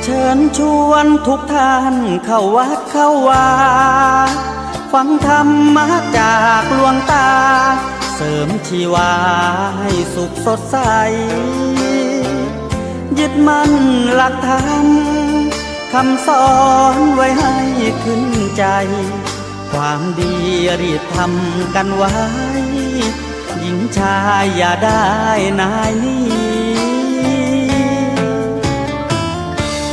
เชิญชวนทุกท่านเข้าวัดเข้าวาฟังธรรมะจากหลวงตาเสริมชีวาให้สุขสดใสยึดมั่นหลักธรรมคำสอนไว้ให้ขึ้นใจความดีรีบทำกันไว้หญิงชายอย่าได้นายนี้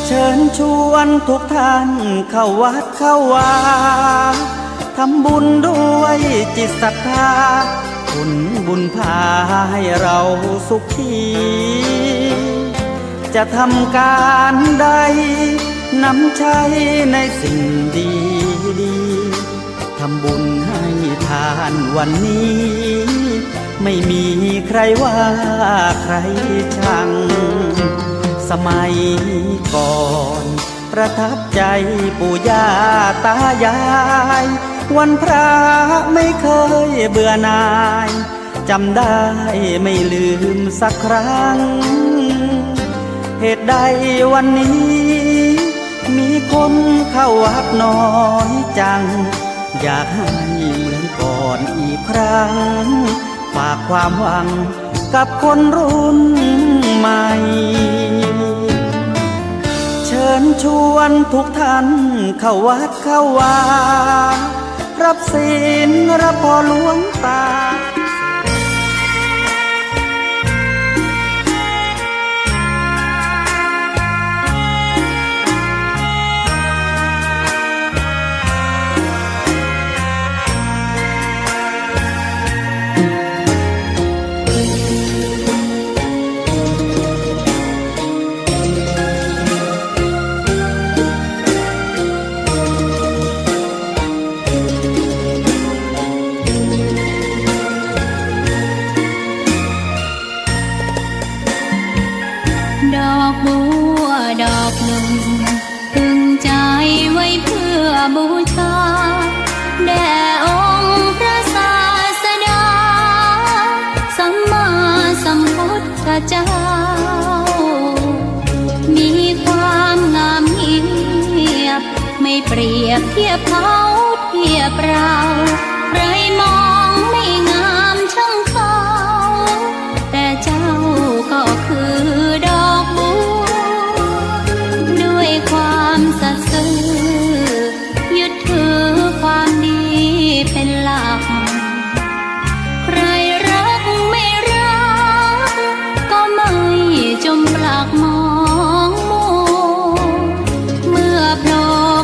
เชิญชวนทุกท่านเข้าวัดเข้าวาทำบุญด้วยจิตศรัทธาผลบุญพาให้เราสุขีจะทำการใดนำใช้ในสิ่งดีดีทำบุญให้ทานวันนี้ไม่มีใครว่าใครชังสมัยก่อนประทับใจปู่ย่าตายายวันพระไม่เคยเบื่อหน่ายจำได้ไม่ลืมสักครั้งเหตุใดวันนี้มีคนเข้าวัดน้อยจังอยากให้เหมือนก่อนอีกครั้งฝากความหวังกับคนรุ่นใหม่เชิญชวนทุกท่านเข้าวัดเข้าวารับศีลรับพรหลวงตาดอกบัวดอกหนึ่งพึงใจไว้เพื่อบูชาแด่องค์พระศาสดาสัมมาสัมพุทธเจ้ามีความงามเงียบไม่เปรียบเทียบเขาเทียบเราใครมองไม่งามช่างเขาแต่เจ้าก็คือดอกบัวด้วยความสัตย์ซื่อยึดถือความดีเป็นหลักใครรักไม่รักก็ไม่จมปลักมองมัวเมื่อโผล่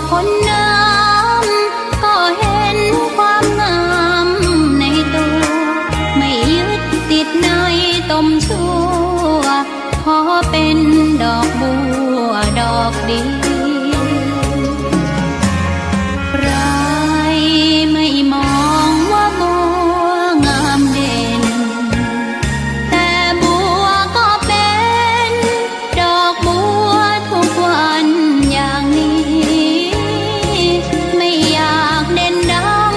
พ้นน้ำก็เห็นความงามในตัวไม่ยึดติดในตมชั่วขอเป็นดอกบัวดอกดีใครไม่มองว่าบัวงามเด่นแต่บัวก็เป็นดอกบัวทุกวันอย่างนี้ไม่อยากเด่นดัง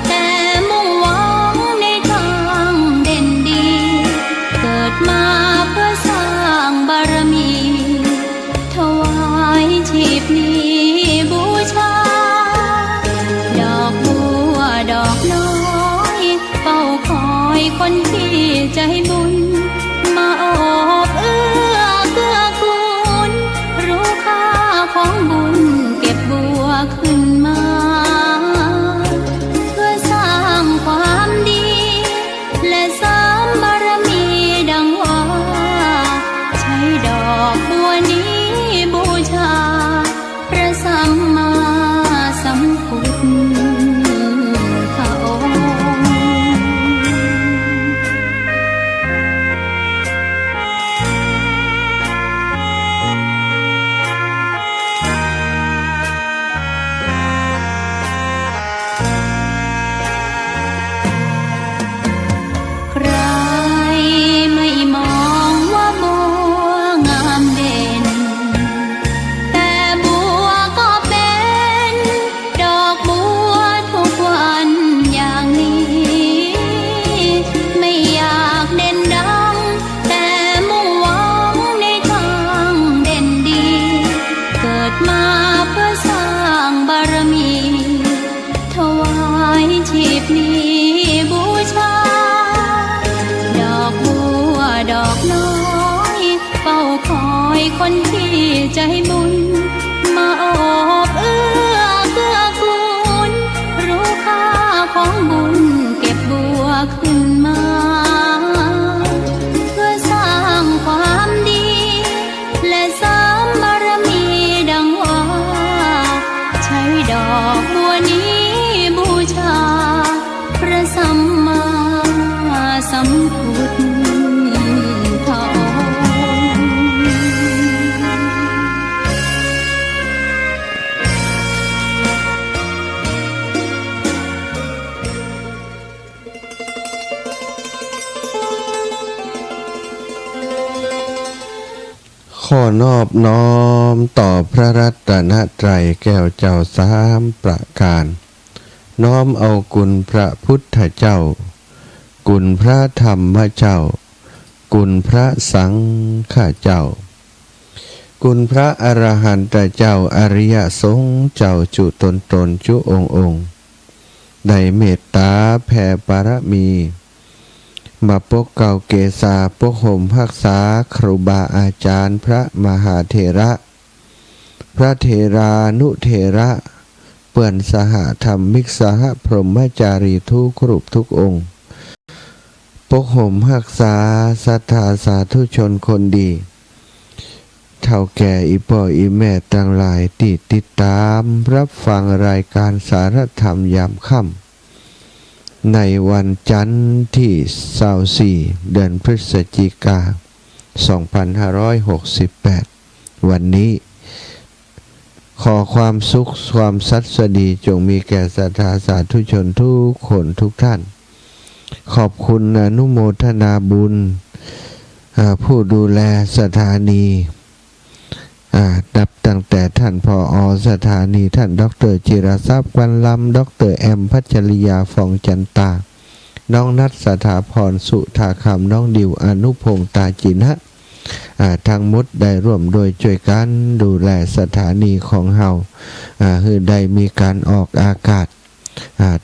แต่มุ่งหวังในทางเด่นดีเกิดมาเพื่อสร้างบารมีถวายชี ให้คนที่ใจบุญมาโอบเอื้อเกื้อกูลรู้ค่าของบุญเก็บบัวขึ้นมาเพื่อสร้างความดีและเสริมบารมีดังว่าใช้ดอกบัวนี้บูชาพระสัมมาสัมพุทธขอนอบน้อมต่อพระรัตนตรัยแก้วเจ้าสามประการน้อมเอากุณพระพุทธเจ้ากุณพระธรรมเจ้ากุณพระสังฆเจ้ากุณพระอรหันตเจ้าอริยสงฆ์เจ้าจุตนจุองค์ได้เมตตาแผ่บารมีมาปกเก่าเกษาปกห่มภักษาครูบาอาจารย์พระมหาเถระพระเถรานุเถระเปื่อนสหธรรมิกสหพรหมจารีทุกรูปทุกองค์ปกห่มภักษาศรัทธาสาธุชนคนดีเท่าแก่อีพ่ออีแม่ต่างหลายที่ติดตามรับฟังรายการสารธรรมยามค่ำในวันจันทร์ที่24เดือนพฤศจิกายน2568วันนี้ขอความสุขความสัสดีจงมีแก่ศรัทธาสาธุชนทุกคนทุกท่านขอบคุณอนุโมทนาบุญผู้ดูแลสถานีนับตั้งแต่ท่านผอ.สถานีท่านดร.จิรทรัพย์วันลำดร.แอมพัชริยาฟองจันตาน้องนัทสถาพรสุธาคำน้องดิวอนุพงษ์ตาจินะทั้งหมดได้ร่วมโดยช่วยกันดูแลสถานีของเฮาคือได้มีการออกอากาศ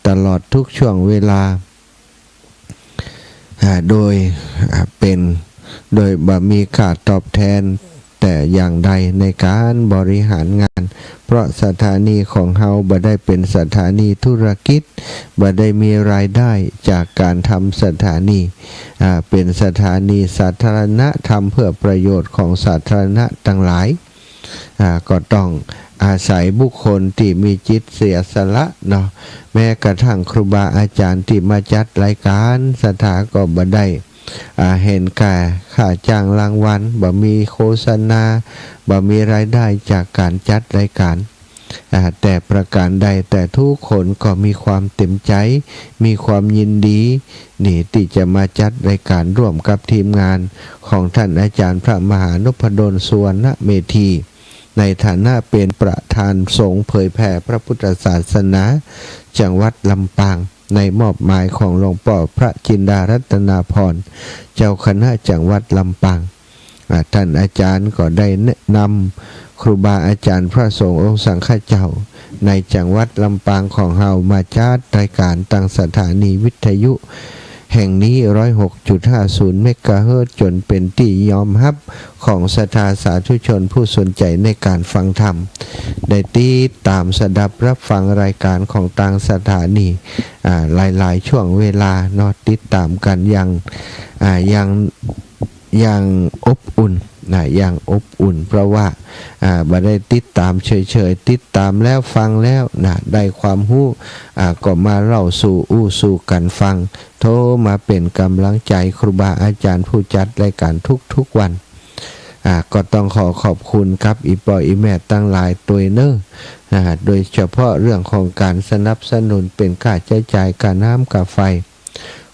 ตลอดทุกช่วงเวลาโดยบ่มีค่าตอบแทนแต่อย่างใดในการบริหารงานเพราะสถานีของเฮาบ่ได้เป็นสถานีธุรกิจบ่ได้มีรายได้จากการทำสถานีเป็นสถานีสาธารณะทำเพื่อประโยชน์ของสาธารณะทั้งหลายก็ต้องอาศัยบุคคลที่มีจิตเสียสละเนาะแม้กระทั่งครูบาอาจารย์ที่มาจัดรายการสถาก็บ่ได้เห็นแก่ค่าจ้างรางวัลบ่มีโฆษณาบ่มีรายได้จากการจัดรายการแต่ประการใดแต่ทุกคนก็มีความเต็มใจมีความยินดีนี่ที่จะมาจัดรายการร่วมกับทีมงานของท่านอาจารย์พระมหานพดลสุวรรณเมธีในฐานะเป็นประธานสงฆ์เผยแผ่พระพุทธศาสนาจังหวัดลำปางในมอบหมายของหลวงพ่อพระจินดารัตนาพรเจ้าคณะจังหวัดลำปางท่านอาจารย์ก็ได้แนะนำครูบาอาจารย์พระสงฆ์องค์สังฆเจ้าในจังหวัดลำปางของเฮามาจัดรายการตั้งสถานีวิทยุแห่งนี้ 106.50 เมกะเฮิรตซ์จนเป็นที่ยอมรับของศรัทธาสาธุชนผู้สนใจในการฟังธรรมได้ติดตามสดับรับฟังรายการของต่างสถานีหลายๆช่วงเวลาเนาะติดตามกันอย่างอบอุ่นอย่างอบอุ่นเพราะว่าบ่ได้ติดตามเฉยๆติดตามแล้วฟังแล้วได้ความรู้ก็มาเล่าสู่กันฟังโทรมาเป็นกำลังใจครูบาอาจารย์ผู้จัดรายการทุกวันก็ต้องขอบคุณครับอีปออีแม่ตั้งหลายตัวเนอโดยเฉพาะเรื่องของการสนับสนุนเป็นค่าใช้จ่ายค่าน้ำค่าไฟ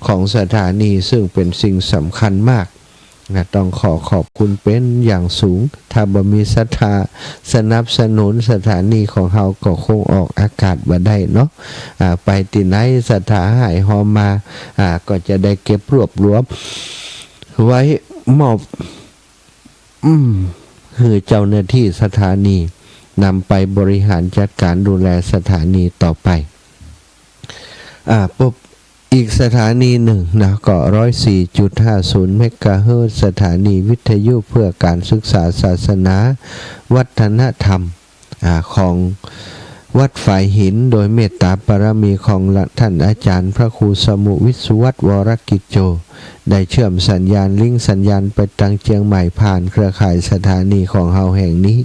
ของสถานีซึ่งเป็นสิ่งสำคัญมากต้องขอบคุณเป็นอย่างสูงถ้าบ่มีศรัทธาสนับสนุนสถานีของเฮาก็คงออกอากาศบ่ได้เนาะไปที่ไหนศรัทธาหายหอมมาก็จะได้เก็บรวบรวมไว้มอบคือเจ้าหน้าที่สถานีนำไปบริหารจัดการดูแลสถานีต่อไป อีกสถานีหนึ่งนะก็104.50 เมกะเฮิรตซ์สถานีวิทยุเพื่อการศึกษาศาสนาวัฒนธรรมของวัดฝายหินโดยเมตตาปรมีของท่านอาจารย์พระครูสมุวิศวัตวรกิจโจได้เชื่อมสัญญาณลิงก์สัญญาณไปตังเชียงใหม่ผ่านเครือข่ายสถานีของเฮาแห่งนี้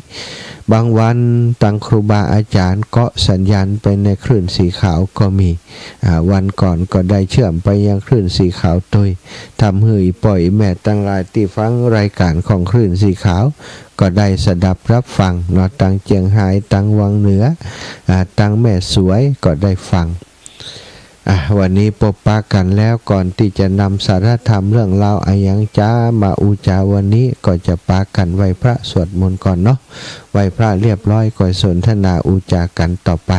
บางวันตังครูบาอาจารย์ก็สัญญาณไปในคลื่นสีขาวก็มีวันก่อนก็ได้เชื่อมไปยังคลื่นสีขาวตุยทำให้ปล่อยแม่ตั้งหลายที่ฟังรายการของคลื่นสีขาวก็ได้สดับรับฟังเนาะตังเจียงไฮ้ตังวังเหนือตังแม่สวยก็ได้ฟังวันนี้พบปะกันแล้วก่อนที่จะนำสารธรรมเรื่องราวอายังจ้ามาอุจาวันนี้ก็จะปากันไหว้พระสวดมนต์ก่อนเนาะไหว้พระเรียบร้อยก่อนสนทนาอุจากันต่อไป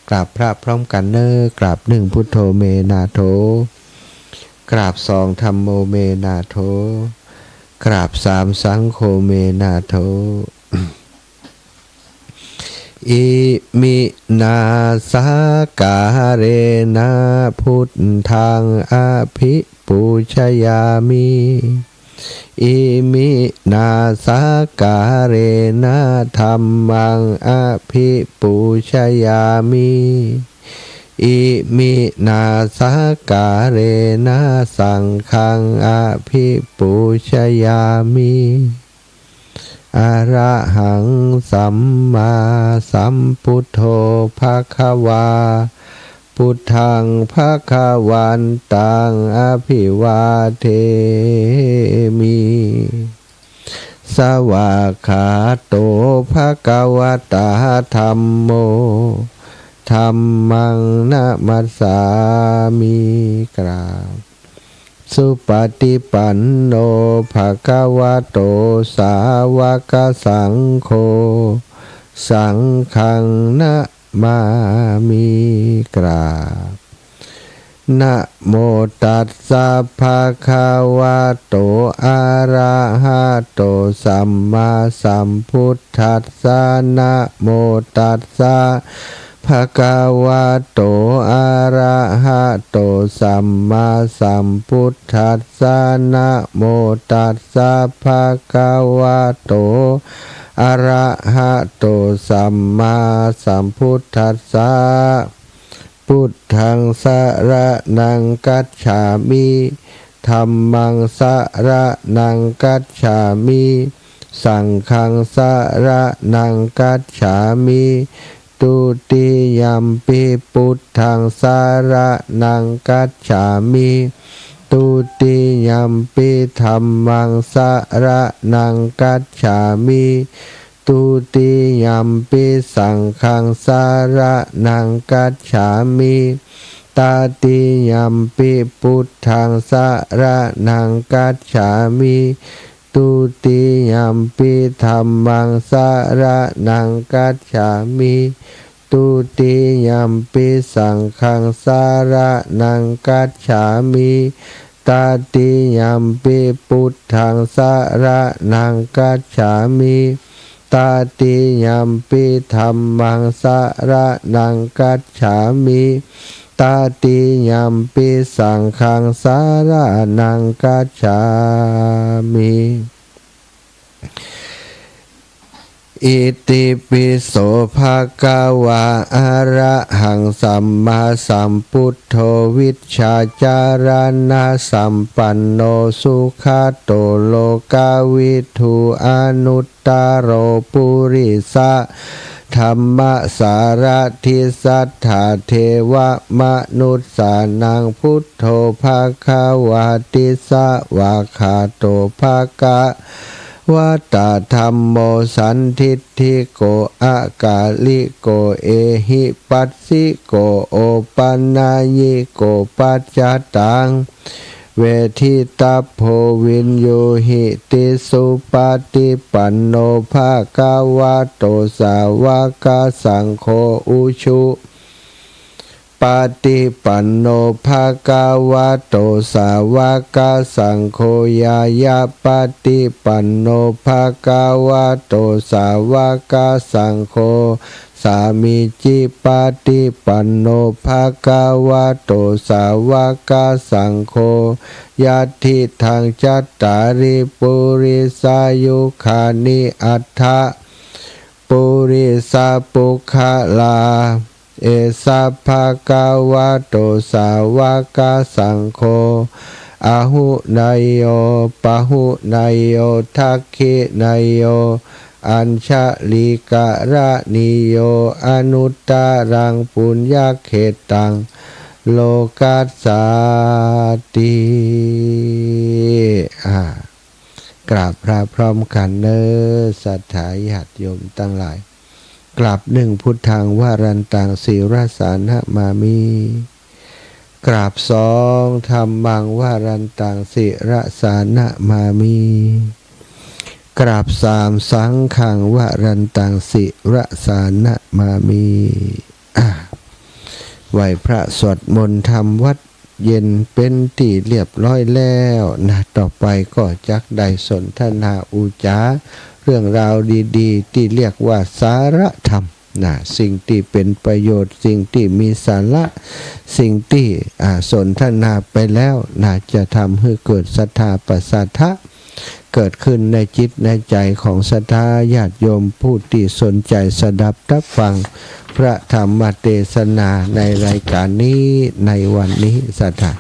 กราบพระพร้อมกันเนอกราบหนึ่งพุทโธเมนาโถกราบสองธัมโมเมนาโถกราบสามสังโฆเมนาโถอิมินาสากาเรนะพุทธังอภิปูชยามิอิมินาสากาเรนะธัมมังอภิปูชยามิอิมินาสากาเรนะสังฆังอภิปูชยามิอะระหังสัมมาสัมพุทโธภควาพุทธังภควันตังอภิวาเทมิสวากขาโตภควตาธัมโมธัมมังนะมัสสามิกราบสุปฏิปันโนภะคะวะโตสาวกสังโฆสังฆังนะมามิกราบนะโมตัสสะภะคะวะโตอะระหะโตสัมมาสัมพุทธัสสะนะโมตัสสะภะคะวะโตอะระหะโตสัมมาสัมพุทธัสสะนะโมตัสสะภะคะวะโตอะระหะโตสัมมาสัมพุทธัสสะพุทธังสรณังคัจฉามิธัมมังสรณังคัจฉามิสังฆังสรณังคัจฉามิตุติยัมปิพุทธังสรณังคัจฉามิตุติยัมปิธัมมังสรณังคัจฉามิตุติยัมปิสังฆังสรณังคัจฉามิตาติยัมปิพุทธังสรณังคัจฉามิตุติยัมปิธัมมังสรณังคัจฉามิตุติยัมปิสังฆังสรณังคัจฉามิตาติยัมปิพุทธังสรณังคัจฉามิตาติยัมปิธัมมังสรณังคัจฉามิตาติยัมปิสังฆังสรณังคัจฉามิอิติปิโสภะคะวะอะระหังสัมมาสัมพุทโธวิชชาจารณะสัมปันโนสุขโตโลกวิทูอนุตตโรปุริสะธรรมสารทิสัทธาเทวมนุสสานังพุทโธภะคะวะติสวะคาโตภะคะวัตธรรมโมสันทิฏฐิโกอากาลิโกเอหิปัสสิโกโอปันนายิโกปัจจตังเวทิตาโพวินโยหิติสุปฏิปันโนภะคะวะโตสาวกสังโฆอุชุปฏิปันโนภะคะวะโตสาวกสังโฆยายาปฏิปันโนภะคะวะโตสาวกสังโฆ สามิจิปาติปันโนภะคะวะโตสาวกสังโฆยะทิทังจัตตาริปุริสายุคานิอัฏฐะปุริสาปุคลาเอสัพพะคะวะโตสาวกสังโฆอาหุนายโยปะหุนายโยทักขินายโยอัญชลิกะระนิโยอนุตตรังปุญญเขตังโลกัสสาติกราบพระพร้อมกันเนอสัทธาญาติโยมทั้งหลายกราบหนึ่งพุทธังวารันตังสีรสานะมามิกราบสองธรรมังวารันตังสิรสานะมามิกราบสามสังฆังวารันตังสิรสานะมามิไหวพระสวดมนต์ธรรมวัดเย็นเป็นที่เรียบร้อยแล้วนะต่อไปก็จักได้สนทนาอุจาเรื่องราวดีๆที่เรียกว่าสาระธรรมนะสิ่งที่เป็นประโยชน์สิ่งที่มีสาระสิ่งที่สนทนาไปแล้วนะจะทำให้เกิดศรัทธาปัสสัทธะเกิดขึ้นในจิตในใจของศรัทธาญาติโยมผู้ที่สนใจสดับรับฟังพระธรรมเทศนาในรายการนี้ในวันนี้ศรัทธา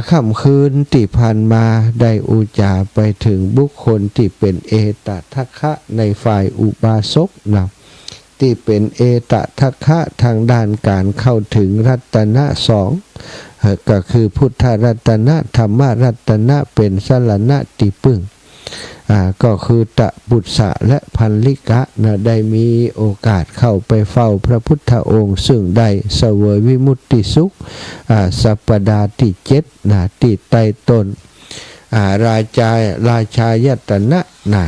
ค่ำคืนที่ผ่านมาได้อุจาไปถึงบุคคลที่เป็นเอตทัคคะในฝ่ายอุบาสกนะที่เป็นเอตทัคคะทางด้านการเข้าถึงรัตนะสองก็คือพุทธรัตนะธรรมรัตนะเป็นสรณะที่พึ่งก็คือตะบุตสะและพันลิกะนะได้มีโอกาสเข้าไปเฝ้าพระพุทธองค์ซึ่งได้เสวยวิมุตติสุขสัปดาห์ที่7นะที่ใต้ต้นราชายตนะนะ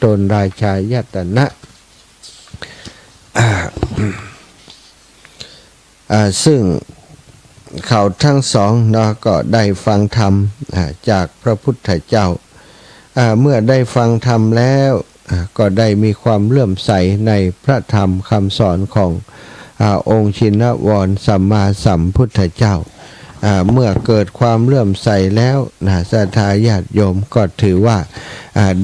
ต้นราชายตนะซึ่งเขาทั้งสองนะก็ได้ฟังธรรมจากพระพุทธเจ้าเมื่อได้ฟังธรรมแล้วก็ได้มีความเลื่อมใสในพระธรรมคำสอนขององค์ชินวรสัมมาสัมพุทธเจ้าเมื่อเกิดความเลื่อมใสแล้วศรัทธาญาติโยมก็ถือว่า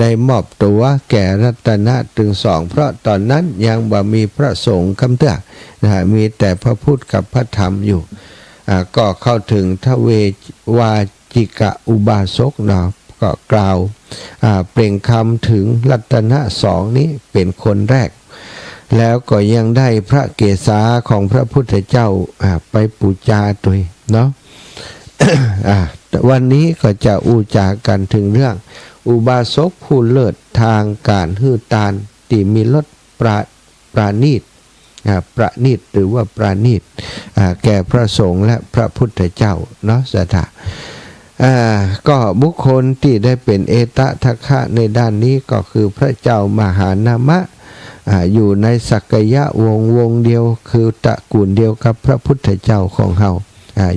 ได้มอบตัวแก่รัตนะถึงสองเพราะตอนนั้นยังบ่มีพระสงฆ์คำเตือนมีแต่พระพุทธกับพระธรรมอยู่ก็เข้าถึงทเววาจิกะอุบาสกนะก็กล่าวเปล่งคำถึงรัตนะสองนี้เป็นคนแรกแล้วก็ยังได้พระเกศาของพระพุทธเจ้าไปปูจาตัวเนาะ วันนี้ก็จะอูจากันถึงเรื่องอุบาสกผู้เลิศทางการฮือตานที่มีรสปราณีตประณีตหรือว่าปราณีตแก่พระสงฆ์และพระพุทธเจ้าเนาะสัทธาก็บุคคลที่ได้เป็นเอตทัคคะในด้านนี้ก็คือพระเจ้ามหานามะอยู่ในสักยะวงเดียวคือตระกูลเดียวกับพระพุทธเจ้าของเฮา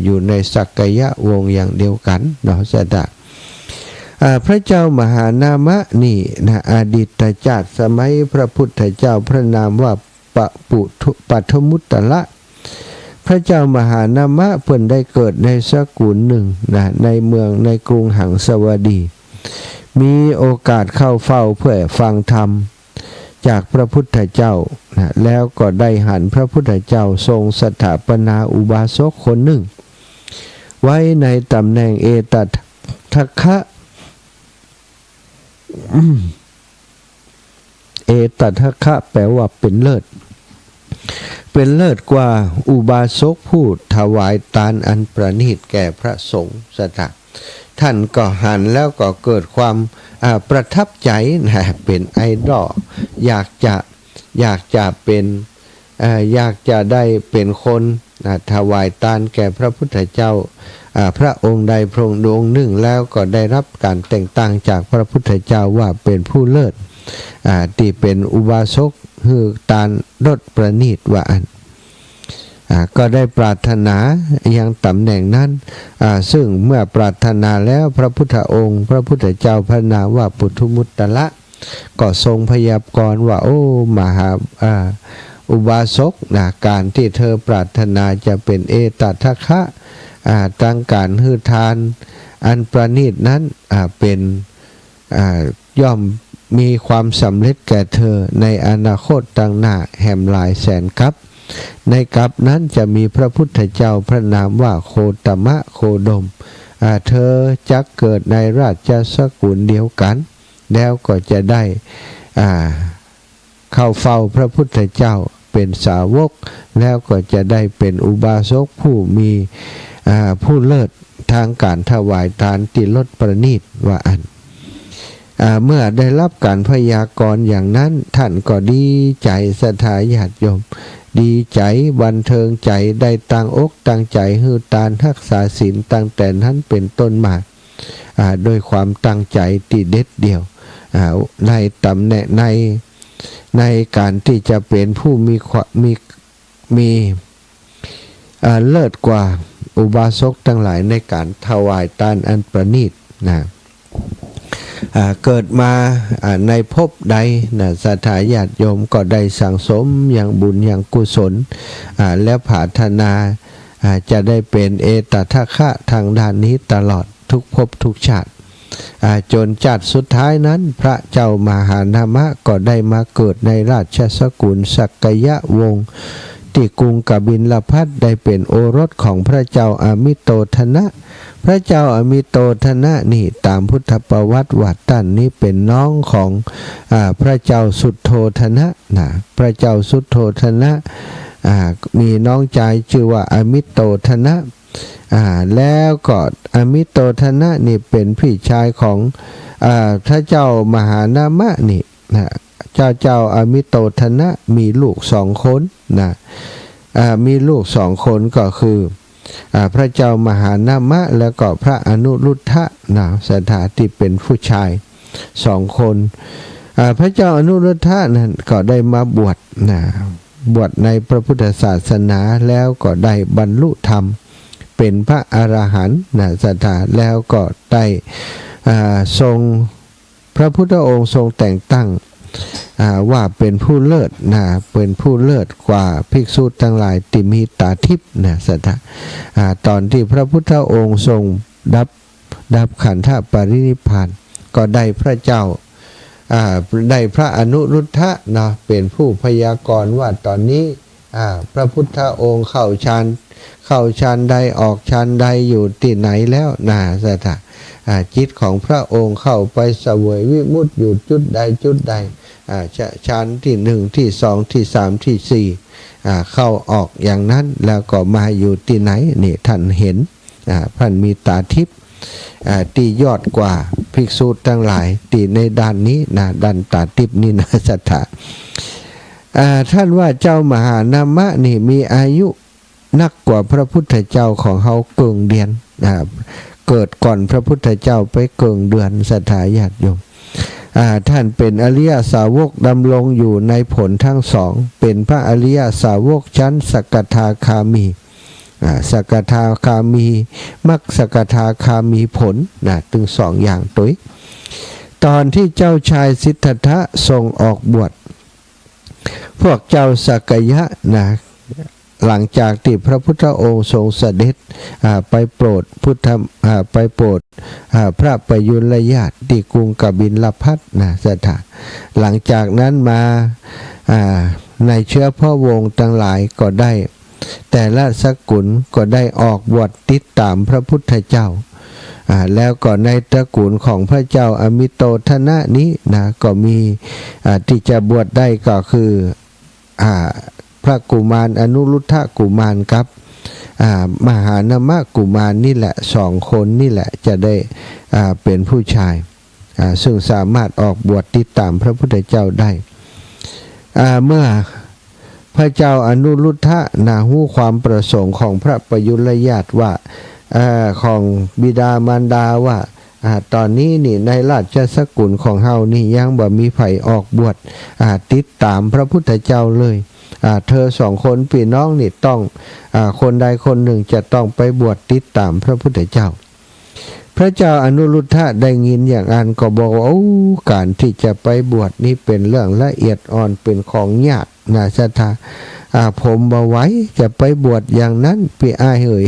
อยู่ในสักยะวงอย่างเดียวกันเนาะสัทธาพระเจ้ามหานามะนี่นะอดีตชาติสมัยพระพุทธเจ้าพระนามว่าปัทมุตตละพระเจ้ามหานามะเพิ่นได้เกิดในสกุลหนึ่งนะในเมืองในกรุงหังสวดี มีโอกาสเข้าเฝ้าเพื่อฟังธรรมจากพระพุทธเจ้านะแล้วก็ได้หันพระพุทธเจ้าทรงสถาปนาอุบาสกคนหนึ่งไว้ในตำแหน่งเอตทัคคะเอตทัคคะแปลว่าเป็นเลิศกว่าอุบาสกผู้ถวายทานอันประณีตแก่พระสงฆ์สถาท่านก็หันแล้วก็เกิดความประทับใจนะเป็นไอดอลอยากจะเป็นอยากจะได้เป็นคนถวายทานแก่พระพุทธเจ้าพระองค์ใดพระองค์หนึ่งแล้วก็ได้รับการแต่งตั้งจากพระพุทธเจ้าว่าเป็นผู้เลิศที่เป็นอุบาสกคือทานรสประณีตว่าอันก็ได้ปรารถนายังตำแหน่งนั้นซึ่งเมื่อปรารถนาแล้วพระพุทธองค์พระพุทธเจ้าพระนามว่าปุถุมุตตละก็ทรงพยากรณ์ว่าโอ้ อุบาสกนะการที่เธอปรารถนาจะเป็นเอตทัคคะตั้งการฮือทานอันประณีตนั้นเป็นย่อมมีความสำเร็จแก่เธอในอนาคตตั้งหน้าแห่มหลายแสนกับในกับนั้นจะมีพระพุทธเจ้าพระนามว่าโคตมะโคดมเธอจักเกิดในราชสกุลเดียวกันแล้วก็จะได้เข้าเฝ้าพระพุทธเจ้าเป็นสาวกแล้วก็จะได้เป็นอุบาสกผู้มีผู้เลิศทางการถวายทานติลดประณีตว่าอันเมื่อได้รับการพยากรณ์อย่างนั้นท่านก็ดีใจศรัทธาญาติโยมดีใจบันเทิงใจได้ตั้งอกตั้งใจฮือตานรักษาศีลตั้งแต่นั้นเป็นต้นมาโดยความตั้งใจที่เด็ดเดี่ยวในตำแหน่งในการที่จะเป็นผู้มีเลิศกว่าอุบาสกทั้งหลายในการถวายทานอันประณีตนะเกิดมาในภพใดนะศรัทธาญาติโยมก็ได้สั่งสมอย่างบุญอย่างกุศลและปรารถนาจะได้เป็นเอตทัคคะทางด้านนี้ตลอดทุกภพทุกชาติจนจัดสุดท้ายนั้นพระเจ้ามหานามะก็ได้มาเกิดในราชสกุลสักยะวงศ์ที่กรุงกบิลพัสได้เป็นโอรสของพระเจ้าอมิโตทนะพระเจ้าอมิโตทนะนี่ตามพุทธประวัติวัดตั้นนี้เป็นน้องของพระเจ้าสุโธทนะนะพระเจ้าสุโธทนะมีน้องชายชื่อว่าอมิโตทนะแล้วก็อมิโตทนะนี่เป็นพี่ชายของพระเจ้ามหานามะนี่นะเจ้าอมิโตทนะมีลูก2 คนนะมีลูก2 คนก็คือพระเจ้ามหานามะแล้วก็พระอนุรุทธะนะสถาที่เป็นผู้ชาย2 คนพระเจ้าอนุรุทธะนั้นก็ได้มาบวชนะบวชในพระพุทธศาสนาแล้วก็ได้บรรลุธรรมเป็นพระอรหันต์นะสถาแล้วก็ได้ทรงพระพุทธองค์ทรงแต่งตั้งว่าเป็นผู้เลิศนะเป็นผู้เลิศกว่าภิกษุทั้งหลายที่มีตาทิพย์นะสถาตอนที่พระพุทธองค์ทรงดับขันธปรินิพพานก็ได้พระเจ้าได้พระอนุรุทธะนะเป็นผู้พยากรณ์ว่าตอนนี้พระพุทธองค์เข้าฌานใดออกฌานใดอยู่ที่ไหนแล้วนะสถาจิตของพระองค์เข้าไปเสวยวิมุตติอยู่จุดใดฌานที่1ที่2ที่3ที่4เข้าออกอย่างนั้นแล้วก็มาอยู่ที่ไหนนี่ท่านเห็นท่านมีตาทิพย์ที่ยอดกว่าภิกษุทั้งหลายที่ในด้านนี้นะด้านตาทิพย์นี่นะสัทธาท่านว่าเจ้ามหานามะนี่มีอายุนักกว่าพระพุทธเจ้าของเขาเกิงเดือนเกิดก่อนพระพุทธเจ้าไปเกิงเดือนสัทธาญาติโยมท่านเป็นอริยสาวกดำรงอยู่ในผลทั้งสองเป็นพระอริยสาวกชั้นสกทาคามีสกทาคามีมรรคสกทาคามีผลถึง2 อย่างตัวตอนที่เจ้าชายสิทธัตถะทรงออกบวชพวกเจ้าสักยะนะหลังจากที่พระพุทธองค์ทรงเสด็จไปโปรดพระประยุรญาติที่กรุงกบิลพัสนะสถานหลังจากนั้นมาในเชื้อพระวงศ์ทั้งหลายก็ได้แต่ละสกุลก็ได้ออกบวชติดตามพระพุทธเจ้าแล้วก็ในตระกูลของพระเจ้าอมิโตทนะนี้นะก็มีที่จะบวชได้ก็คือพระกุมารอนุรุทธะกุมารครับมหานามะกุมารนี่แหละ2 คนนี่แหละจะได้เป็นผู้ชายซึ่งสามารถออกบวชติดตามพระพุทธเจ้าได้เมื่อพระเจ้าอนุรุทธะหู้ความประสงค์ของพระประยุรญาติว่าของบิดามารดาว่าตอนนี้นี่ในราชสกุลของเฮานี่ยังบ่มีไผออกบวชติดตามพระพุทธเจ้าเลยเธอ2 คนพี่น้องนี่ต้องคนใดคนหนึ่งจะต้องไปบวชติดตามพระพุทธเจ้า พระเจ้าอนุรุทธะได้ยินอย่างนั้นก็บอกว่าโอ้การที่จะไปบวชนี่เป็นเรื่องละเอียดอ่อนเป็นของยากนะศรัทธาผมบ่ไหวจะไปบวชอย่างนั้นพี่อ้ายเอ่ย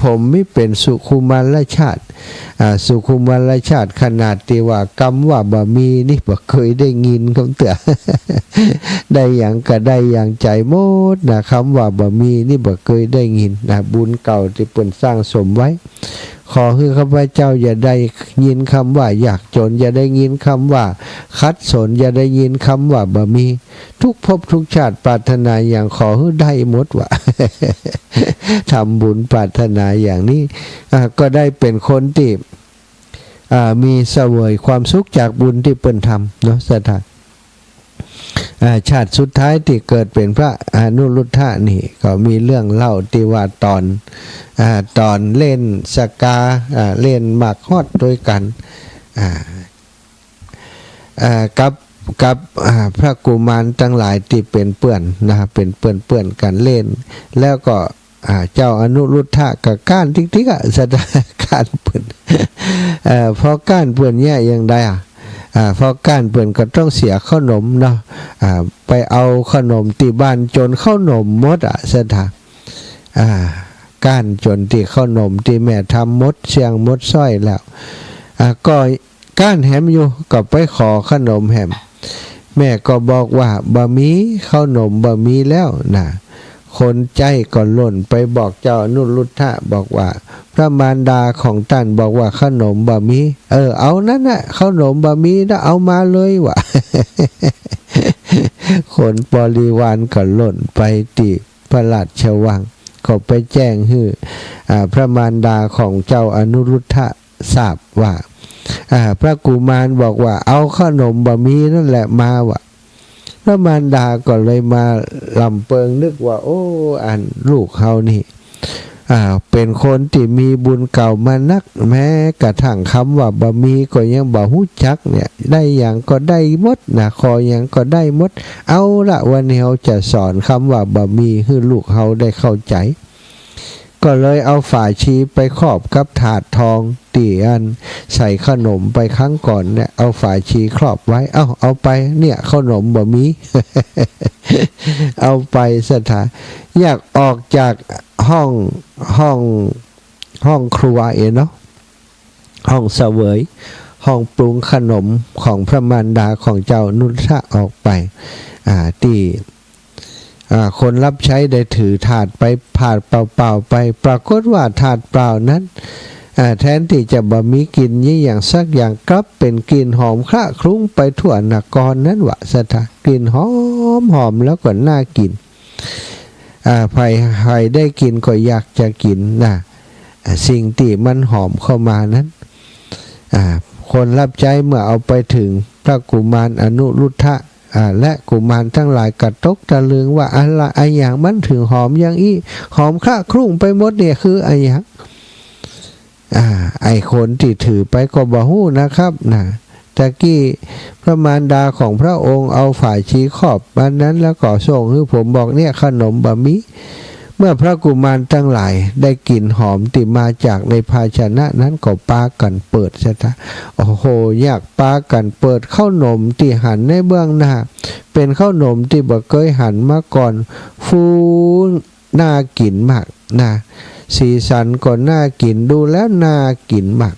ผมไม่เป็นสุขุมารชาติสุขุมารชาติขนาดที่ว่ากรรมว่าบ่มีนี่บ่เคยได้ยินคำเตือ ได้อย่างก็ได้อย่างใจหมดนะคำว่าบ่มีนี่บ่เคยได้ยินนะบุญเก่าที่เพิ่นสร้างสมไว้ขอให้ข้าพเจ้าอย่าได้ยินคำว่าอยากจนอย่าได้ยินคำว่าคัดสนอย่าได้ยินคำว่าบ่มีทุกภพทุกชาติปรารถนาอย่างขอให้ได้หมดว่ะ ทำบุญปรารถนาอย่างนี้ก็ได้เป็นคนที่มีเสวยความสุขจากบุญที่เปิ้นทำเนาะศรัทธาชาติสุดท้ายที่เกิดเป็นพระอนุรุทธะนี่ก็มีเรื่องเล่าที่ว่าตอนเล่นสกาเล่นหมากฮอดด้วยกันกับพระกุมารทั้งหลายที่เป็นเพื่อนนะเป็นเพื่อนกันเล่นแล้วก็เจ้าอนุรุทธะกับก้านติ๊กๆสถานการเปื่อนพอก้านเปื่อนเนี่ยยังได้พอก้านเปื่อนก็ต้องเสียขนมเนาะไปเอาขนมที่บ้านจนขนมมดสถานก้านจนที่ขนมที่แม่ทำมดเชียงมดสร้อยแล้วก็ก้านแหมอยู่ก็ไปขอขนมแหมแม่ก็บอกว่าบะมีขนมบะมีแล้วนะคนใจก็หล่นไปบอกเจ้าอนุรุทธะบอกว่าพระมารดาของท่านบอกว่าขนมบะมีเอานั่นน่ะขนมบะมีนะเอามาเลยวะ คนบริวารก็หล่นไปติพระราชวังก็ไปแจ้งให้พระมารดาของเจ้าอนุรุทธะทราบว่าพระกุมารบอกว่าเอาขนมบะมีนั่นแหละมาวะพระมารดาก็เลยมาลำเปิงนึกว่าโอ้ลูกเขานี่เป็นคนที่มีบุญเก่ามานักแม้กระทั่งคำว่าบะมีก็ยังบ่ฮู้จักเนี่ยได้อย่างก็ได้หมดนะขออย่างก็ได้หมดเอาละวันนี้เราจะสอนคำว่าบะมีให้ลูกเขาได้เข้าใจก็เลยเอาฝาชีไปครอบกับถาดทองตีอันใส่ขนมไปครั้งก่อนเนี่ยเอาฝาชีครอบไว้เอาไปเนี่ยขนมบะมี เอาไปสถานอยากออกจากห้องครัวเนาะห้องเสวยห้องปรุงขนมของพระมารดาของเจ้านุทะออกไปที่คนรับใช้ได้ถือถาดไปผ่านเปล่าๆไปปรากฏว่าถาดเปล่านั้นแทนที่จะบะมีกลิ่นยี่อย่างสักอย่างกลับเป็นกลิ่นหอมคละคลุ้งไปทั่วนครนั้นวะสถานกลิ่นหอมแล้วก็น่ากินใครได้กินก็อยากจะกินนะสิ่งที่มันหอมเข้ามานั้นคนรับใช้เมื่อเอาไปถึงพระกุมารอนุรุทธะและกุมารทั้งหลายกระตกตะลึงว่าอะไรอย่างมันถึงหอมอย่างอี้หอมคละคลุ้งไปหมดเนี่ยคืออะไรอย่างไอคนที่ถือไปก็บ่ฮู้นะครับนะตะกี้พระมารดาของพระองค์เอาฝ่ายชีครอบมันนั้นแล้วก็ส่งให้ผมบอกเนี่ยขนมบะหมี่เมื่อพระกุมารทั้งหลายได้กลิ่นหอมที่มาจากในภาชนะนั้นก็ปากันเปิดซะท่าโอ้โหอยากปากันเปิดข้าวหนมที่หั่นในเบื้องหน้าเป็นข้าวหนมที่บ่เคยหั่นมาก่อนฟูน่ากินมากนะสีสันก็น่ากินดูแล้วน่ากินมาก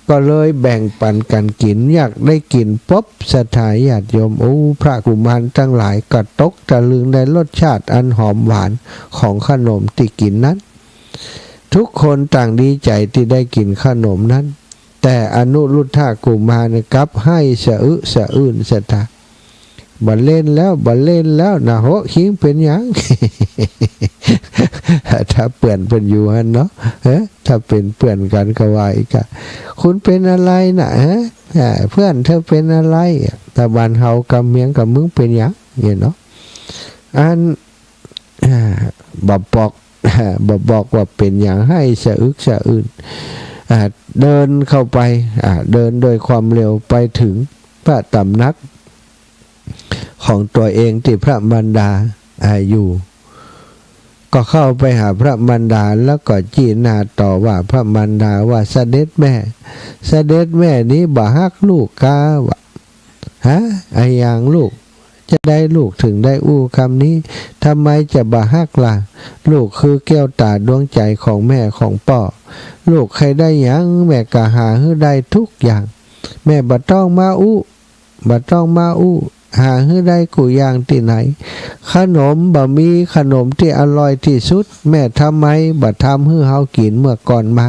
ก็เลยแบ่งปันกันกินอยากได้กินป๊บสถาญาติโยมโอ้พระกุมารทั้งหลายกระตกตะลึงในรสชาติอันหอมหวานของขนมที่กินนั้นทุกคนต่างดีใจที่ได้กินขนมนั้นแต่อนุรุทธะกุมารกลับให้สะอื้นสถาบัเล่นแล้วนะโหคิงเป็นยัง ถ้าเปื่อนเป็นอยู่ฮันเนาะถ้าเป็นเปื่อนกันก็ว่าอีกคุณเป็นอะไรนะเพื่อนเธอเป็นอะไรแต่บ้านเฮากำเมียงกับมึงเป็นยังเนาะอันบอกว่าเป็นอย่างให้สะอื้นเดินเข้าไปเดินโดยความเร็วไปถึงพระตำหนักของตัวเองที่พระมารดาอยู่ ก็เข้าไปหาพระมารดาแล้วก็จี้หน้าต่อว่าพระมารดาว่าเสด็จแม่นี้บ่ฮักลูกกาวะฮะไอ้อย่างลูกจะได้ลูกถึงได้อู้คำนี้ทำไมจะบ่ฮักล่ะลูกคือแก้วตาดวงใจของแม่ของพ่อลูกใครได้หยังแม่ก็หาให้ได้ทุกอย่างแม่บ่ต้องมาอู้หาให้ได้กูอย่างที่ไหนขนมบ่มีขนมที่อร่อยที่สุดแม่ทำไมบ่ทำให้เฮากินเมื่อก่อนมา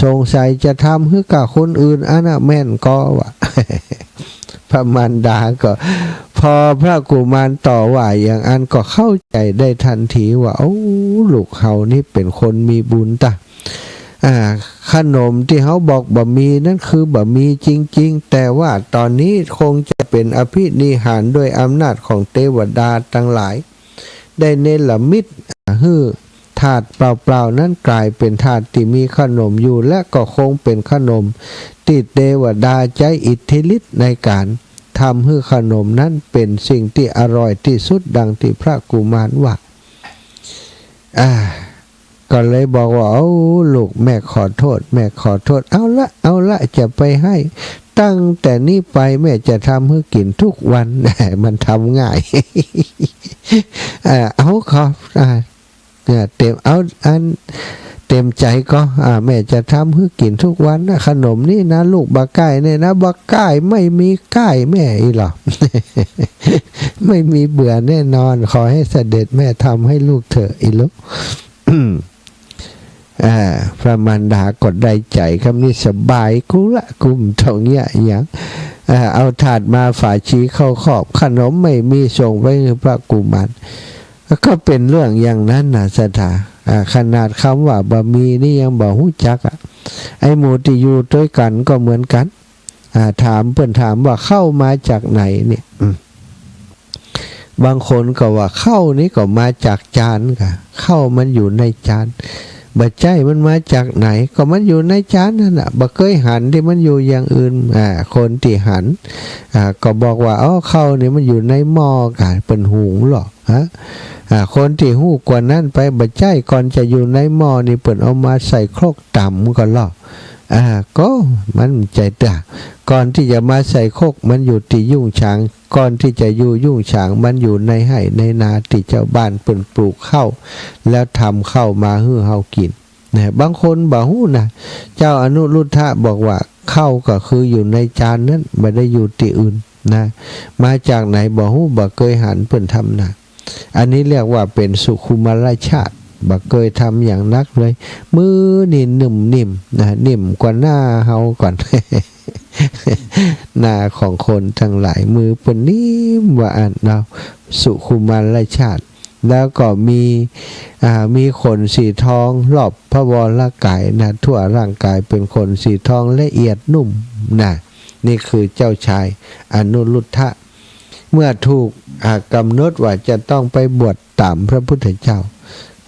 สงสัยจะทำให้กับคนอื่นอันน่ะแม่นก็วะ พระมารดาก็พอพระกุมารต่อว่าอย่างอันก็เข้าใจได้ทันทีว่าโอ้ลูกเฮานี่เป็นคนมีบุญตะขนมที่เขาบอกบะหมี่นั่นคือบะหมี่จริงๆแต่ว่าตอนนี้คงจะเป็นอภินิหารด้วยอำนาจของเทวดาทั้งหลายได้เนรมิตฮื้อถาดเปล่าๆนั้นกลายเป็นถาดที่มีขนมอยู่และก็คงเป็นขนมที่เทวดาใจอิทธิฤทธิ์ในการทำให้ขนมนั้นเป็นสิ่งที่อร่อยที่สุดดังที่พระกุมารว่าก็เลยบอกว่าเอาลูกแม่ขอโทษเอาละจะไปให้ตั้งแต่นี้ไปแม่จะทำให้กินทุกวัน มันทำง่าย เอาขอเต็มเอาอันเต็มใจก็แม่จะทำให้กินทุกวันนะขนมนี่นะลูกบะไก่เนี่ยนะบะไก่ไม่มีไก่แม่อีหรอ ไม่มีเบื่อแน่นอนขอให้เสด็จแม่ทำให้ลูกเถอะอีลูก พระมารดากดได้ใจคำนี้สบายกุละกุมตรงเนี้ยอย่างเอาถาดมาฝาชีเข้าขอบขนมไม่มีส่งไปให้พระกุมารก็เป็นเรื่องอย่างนั้นนะสถาขนาดคำว่าบะหมี่นี่ยังบอกหูจักไอ้หมูที่อยู่ด้วยกันก็เหมือนกันถามเพื่อนถามว่าเข้ามาจากไหนเนี่ยบางคนก็ว่าเข้านี่ก็มาจากจานค่ะเข้ามันอยู่ในจานบะใจมันมาจากไหนก็มันอยู่ในจานนั่นน่ะบ่เคยหันที่มันอยู่อย่างอื่นคนที่หันก็บอกว่าเข้านี่มันอยู่ในหม้อกันเป็นหุงหรอฮะคนที่หู้กว่านั้นไปบะใจก่อนจะอยู่ในหม้อนี่เปิ่นเอามาใส่ครกต่ำก็หรอก็มันใจตาก่อนที่จะมาใส่โคกมันอยู่ที่ยุ่งฉางก่อนที่จะอยู่ยุ่งฉางมันอยู่ในไห่ในนาที่เจ้าบ้านเปิ่นปลูกข้าวแล้วทำข้าวมาให้เฮากินนะบางคนบ่ฮู้นะเจ้าอนุรุทธะบอกว่าข้าวก็คืออยู่ในจานนั้นไม่ได้อยู่ที่อื่นนะมาจากไหนบ่ฮู้บ่เคยหันเปิ่นทำนะอันนี้เรียกว่าเป็นสุขุมารชาติบ่เคยทำอย่างนักเลยมือนี่นิ่มนะนิ่มกว่าหน้าเฮาก่อน หน้าของคนทั้งหลายมือเป็นนิ่มว่าอันเราสุขุมารชาติแล้วก็มีขนสีทองรอบพระวรกายนะทั่วร่างกายเป็นขนสีทองละเอียดนุ่มนะนี่คือเจ้าชายอนุรุทธะเมื่อถูกกำหนดว่าจะต้องไปบวชตามพระพุทธเจ้า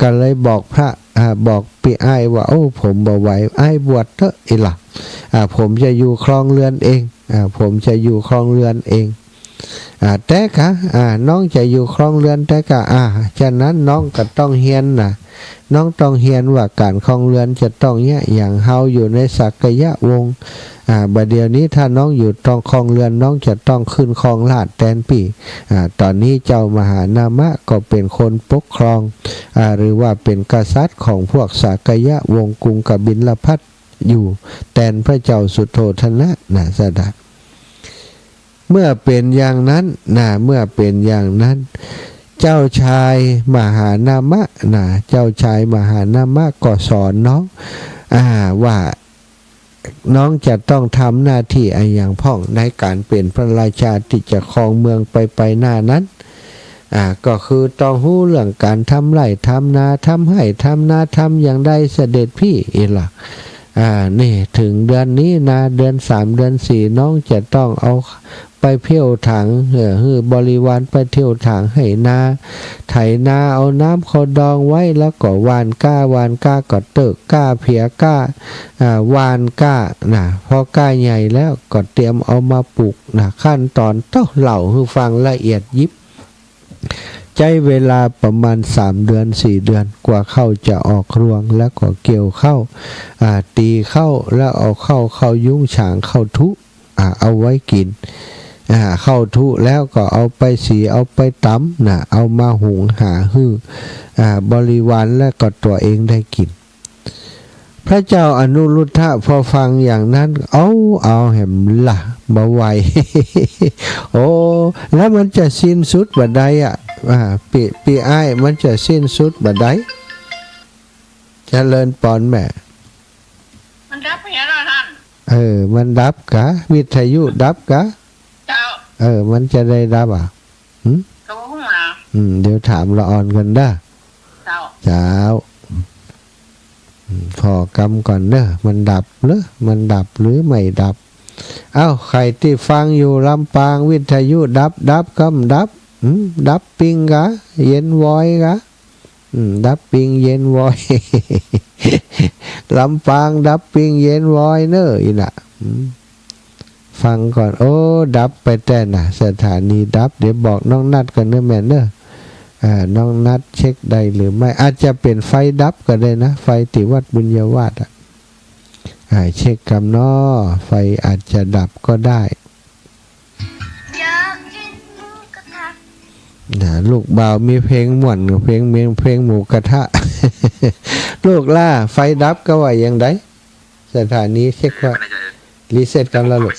ก็เลยบอกพระบอกปีอ้ายว่าผมบ่ไหวอ้ายบวชเถอะอีหล่ะผมจะอยู่ครองเรือนเองผมจะอยู่ครองเรือนเองแต่กะน้องจะอยู่ครองเรือนแต่กะฉะนั้นน้องก็ต้องเฮียนนะน้องต้องเฮียนว่าการครองเรือนจะต้องเนี่ยอย่างเฮาอยู่ในสักยะวงศ์บัดเดี๋ยวนี้ถ้าน้องอยู่ต้องครองเรือนน้องจะต้องขึ้นครองราชแทนปีตอนนี้เจ้ามหานามะก็เป็นคนปกครองหรือว่าเป็นกษัตริย์ของพวกสักยะวงศ์กรุงกบิลพัสอยู่แทนพระเจ้าสุโธทนะนะสดาเมื่อเป็นอย่างนั้นเมื่อเป็นอย่างนั้นเจ้าชายมหานามะเจ้าชายมหานามะก็สอนน้องว่าน้องจะต้องทำหน้าที่อย่างพ่องในการเป็นพระราชาที่จะครองเมืองไปหน้านั้นก็คือต้องรู้เรื่องการทำไร่ทำนาทำไร่ทำนาทำอย่างใดเสด็จพี่อีหล่ะนี่ถึงเดือนนี้นะเดือน3เดือน4น้องจะต้องเอาไปเที่ยวถังบริวารไปเที่ยวถังให้นาไถนาเอาน้ำเขาดองไว้แล้วก็หว่านก้าก็เติกก้าเพียก้าหว่านก้าพอก้าใหญ่แล้วก็เตรียมเอามาปลูกขั้นตอนต้องเล่าให้ฟังละเอียดยิบ ใจเวลาประมาณ3 เดือน4 เดือนกว่าข้าวจะออกรวงแล้วก็เกี่ยวข้าวตีข้าวแล้วเอาเข้ายุ้งฉางเข้าทุเอาไว้กินเข้าทุแล้วก็เอาไปสีเอาไปตำนะเอามาหุงหาฮื้อบริวารและก็ตัวเองได้กินพระเจ้าอนุรุทธะพอฟังอย่างนั้นเอาแหมละบ่ไหว โอ้แล้วมันจะสิ้นสุดบัดใดปีอ้ายมันจะสิ้นสุดบัดใดเจริญปอนแม่มันดับไปแล้วท่าน มันดับกะวิทยุดับกะเจ้ามันจะได้ดับก็บ่ฮู้นะเดี๋ยวถามละออนกันเด้อเจ้าพอกำก่อนเด้อมันดับหรือไม่ดับใครที่ฟังอยู่ลำปางวิทยุดับกำดับปิงกะเย็นวอยกะดับปิงเย็นวอย ลำปางดับปิงเย็นวอยเนอะอีน่ะฟังก่อนดับไปแต่น่ะสถานีดับเดี๋ยวบอกน้องนัดกันเนอะแม่เนอะน้องนัดเช็คได้หรือไม่อาจจะเป็นไฟดับก็ได้นะไฟติวัดบุญยวาสเช็คกำน้อไฟอาจจะดับก็ได้ลูกบ่าวมีเพลงม่วนกับเพลงหมูกระทะ ลูกล่าไฟดับก็ว่าอย่างไรสถานีเช็คว่ารีเซ็ตกันแล้วลูก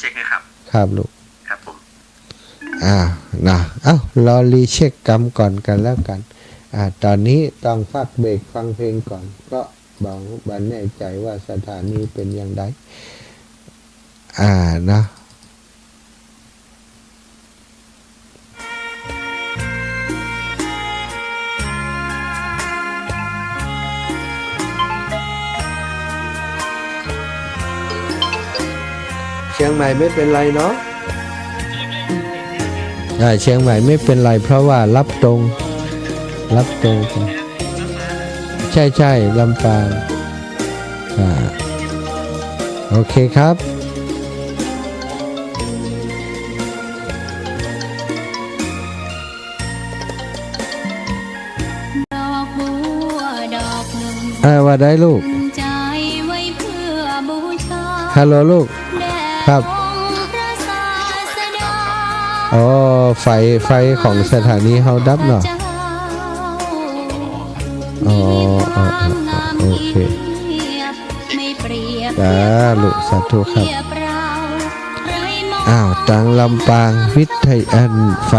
ครับลูกครับผมรอรีเช็คกรรมก่อนกันแล้วกันตอนนี้ต้องพักเบรกฟังเพลงก่อนเพราะบันแน่ใจว่าสถานีเป็นอย่างไรนะเชียงใหม่ไม่เป็นไรเนาะเชียงใหม่ไม่เป็นไรเพราะว่ารับตรงใช่ลำปางโอเคครับว่าได้ลูกฮัลโหลลูกครับไฟของสถานีเฮาดับเนาะโอเคจ้าลูกสาธุครับตังลำปางวิทยอันไ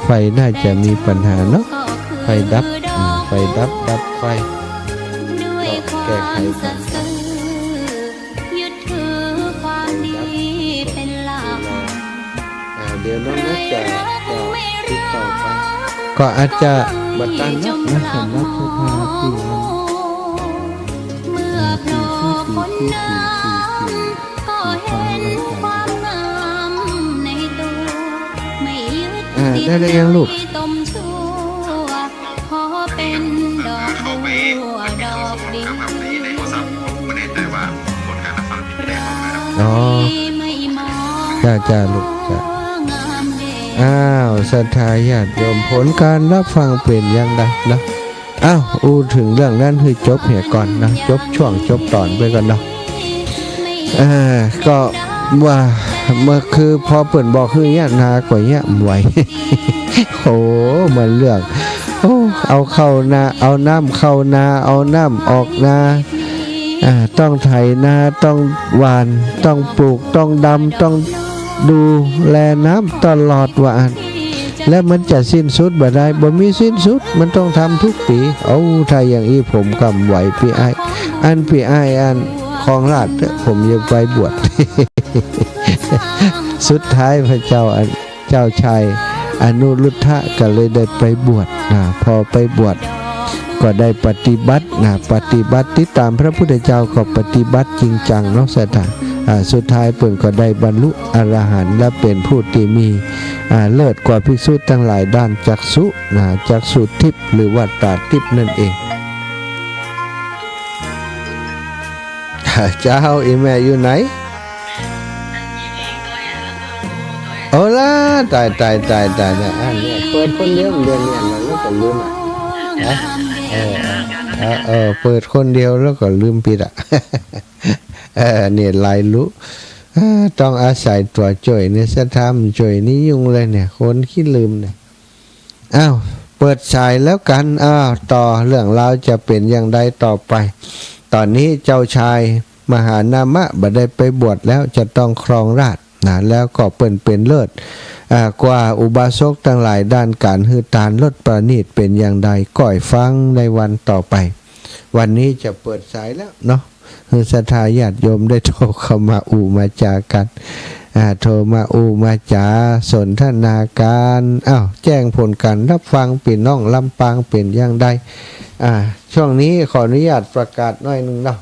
ฟน่าจะมีปัญหาเนาะไฟดับไฟแก้ไขปัญหาเดี๋ยวน้องนัดจะติดต่อไปก็อาจจะบัตรตั้งนะสำหรับสภาที่ได้ยังลูกจ้าลูกจ้าศรัทธาญาติโยมผลการรับฟังเป็นยังไงนะถึงเรื่องนั้นคือจบเหตุก่อนนะจบช่วงจบตอนไปก่อนเนาะก็ว่าเมื่อคือพอเปิ่นบอกคือเนี้ยนากว่าเนี้ยไหว มันเรื่องเอาเข้านาเอาน้ำเข้านาเอาน้ำออกนาต้องไถนาต้องหว่านต้องปลูกต้องดำต้องดูแลน้ำตลอดวันและมันจะสิ้นสุดบ่ได้บ่มีสิ้นสุดมันต้องทำทุกปีถ้าอย่างนี้ผมกำไหวพี่ไออันของราชผมจะไปบวช สุดท้ายพระเจ้าชายอนุรุทธะก็เลยได้ไปบวชพอไปบวชก็ได้ปฏิบัติติดตามพระพุทธเจ้าก็ปฏิบัติจริงจังเนาะสถานสุดท้ายเปิ่นก็ได้บรรลุอรหันต์และเป็นผู้ที่มีเลิศกว่าภิกษุทั้งหลายด้านจักษุจักษุทิพย์หรือว่าตาทิพย์นั่นเองเจ้าอีแม่อยู่ไหนโอลา ตายอันนี้เปิดคนเดียวเดือนเนี่ยแล้วก็ลืมเปิดคนเดียวแล้วก็ลืมปิดเนี่ยลายรู้ต้องอาศัยตัวจ่อยเนี่ยจะทำจ่อยนี้ยุ่งเลยเนี่ยคนขี้ลืมเนี่ยอ้าวเปิดสายแล้วกันต่อเรื่องราวจะเป็นอย่างไรต่อไปตอนนี้เจ้าชายมหานามะบัดได้ไปบวชแล้วจะต้องครองราชย์นะแล้วก็เป็นเลิศกว่าอุบาสกทั้งหลายด้านการฮือตานลดประณีตเป็นอย่างใดก่อยฟังในวันต่อไปวันนี้จะเปิดสายแล้วเนาะคือศรัทธาญาติโยมได้โทรเข้ามามาจากันโทรมามาจาสนทนาการแจ้งผลการรับฟังเป็นน้องลำปางเป็นอย่างใดช่วงนี้ขออนุญาตประกาศหน่อยนึงเนาะ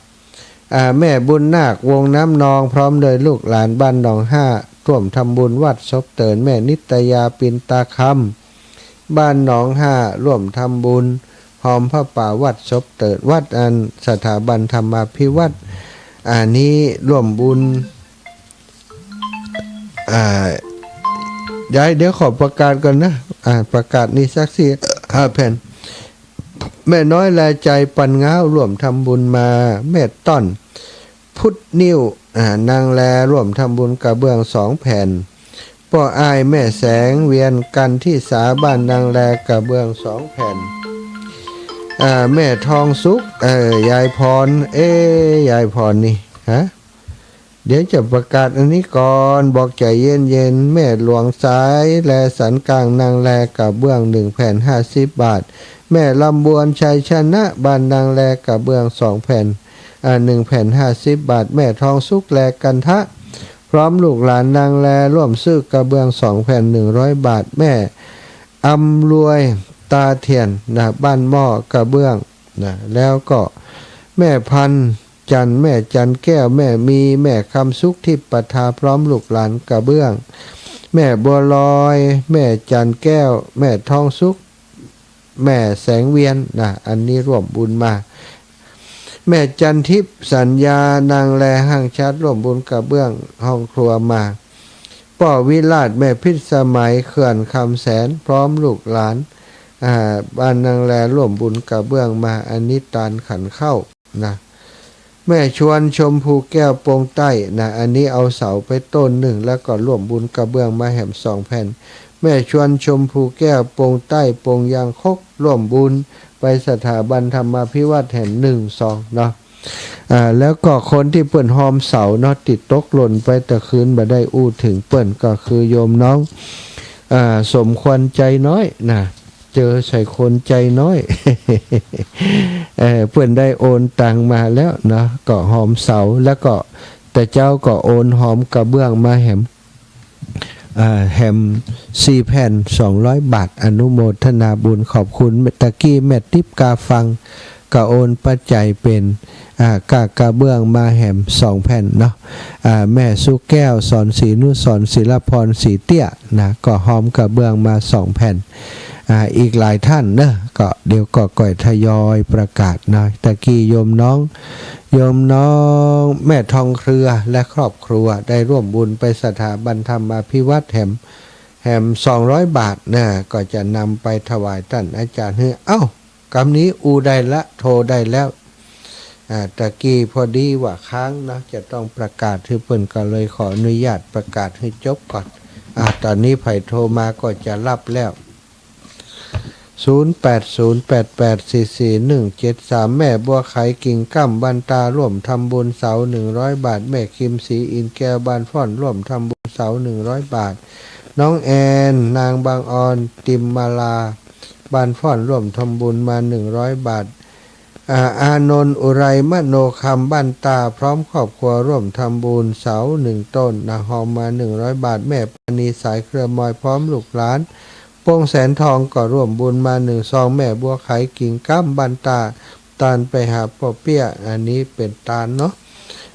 แม่บุญนาควงน้ำนองพร้อมโดยลูกหลานบ้านหนองห้าร่วมทำบุญวัดศพเตินแม่นิตยาปินตาคำบ้านหนองห้าร่วมทำบุญหอมพระป่าวัดศพเตินวัดอันสถาบันธรรมาภิวัตรนี้ร่วมบุญเดี๋ยวขอประกาศก่อนนะประกาศนี้สัก4 แผ่นแม่น้อยแลใจปันง้าวร่วมทำบุญมาแม่ต้อนพุทธนิ้วนางแลร่วมทำบุญกระเบื้อง2 แผ่นป้ออายแม่แสงเวียนกันที่สาบ้านนางแลกระเบื้อง2 แผ่นแม่ทองสุกยายพรยายพรนี่เดี๋ยวจะประกาศอันนี้ก่อนบอกใจเย็นแม่หลวงสายแลสันกลางนางแลกระเบื้อง1 แผ่น50 บาทแม่ลำบวนชัยชนะบ้านนางแลกระเบื้อง2 แผ่น1 แผ่น50 บาทแม่ทองสุกแลกันทะพร้อมลูกหลานนางแลร่วมซื้อกระเบื้อง2 แผ่น100 บาทแม่อำรวยตาเทียนบ้านหม้อกระเบื้องแล้วก็แม่พันจันแม่จันแก้วแม่มีแม่คำสุขทิพปทาพร้อมลูกหลานกระเบื้องแม่บัวลอยแม่จันแก้วแม่ทองสุขแม่แสงเวียนอันนี้ร่วมบุญมาแม่จันทิพย์สัญญานางแลห้างชัดร่วมบุญกระเบื้องห้องครัวมาป่อวิราชแม่พิสมัยเขื่อนคำแสนพร้อมลูกหลานบ้านนางแลร่วมบุญกระเบื้องมาอันนี้ตานขันเข้าแม่ชวนชมพูแก้วโปงใต้อันนี้เอาเสาไปต้น1แล้วก็ร่วมบุญกระเบื้องมาแหม2 แผ่นแม่ชวนชมพูแก้วโปงใต้โปงยางคกร่วมบุญไปสถาบันธรรมาภิวัตรแห่ง1-2เนาะแล้วก็คนที่เปิ้นหอมเสาเนาะติดตกหล่นไปแต่คืนบ่ได้อู้ถึงเปิ้นก็คือโยมน้องสมควรใจน้อยเจอใส่คนใจน้อย เพื่อนได้โอนตังมาแล้วนะก็หอมเสาแล้วก็แต่เจ้าก็โอนหอมกระเบื้องมาแหม4 แผ่น200 บาทอนุโมทนาบุญขอบคุณตะกี้แม่ทิพกาฟังก็โอนปัจจัยเป็นกระเบื้องมาแหม2 แผ่นเนาะแม่สุแก้วสอนศรีนุสรศิลพรศรีเตี้ยก็หอมกระเบื้องมา2 แผ่นอีกหลายท่านก็เดี๋ยวก็ก่อยทยอยประกาศนะตะกี้โยมน้องแม่ทองเครือและครอบครัวได้ร่วมบุญไปสถาบันธรรมาภิวัตรแหม200 บาทก็จะนำไปถวายท่านอาจารย์กำนี้ได้ละโทรได้แล้วตะกี้พอดีว่าค้างจะต้องประกาศที่เพิ่นก็เลยขออนุญาตประกาศให้จบก่อนตอนนี้ไผโทรมาก็จะรับแล้ว0808844173แม่บัวไขกิ่งก้ำบันตาร่วมทำบุญเสา100 บาทแม่คิมศรีอินแก้วบานฟ่อนร่วมทำบุญเสา100 บาทน้องแอนนางบางออนติมมาลาบานฟ่อนร่วมทำบุญมา100 บาทอานนท์อุไรมโนคำบ้านตาพร้อมครอบครัวร่วมทำบุญเสา1 ต้นหอมมา100 บาทแม่ปณีสายเครือมอยพร้อมลูกหลานโป่งแสนทองก็ร่วมบุญมา1 ซองแม่บัวไขกิ่งก้ำบันตาตานไปหาพ่อเปี้ยอันนี้เป็นตาลเนาะ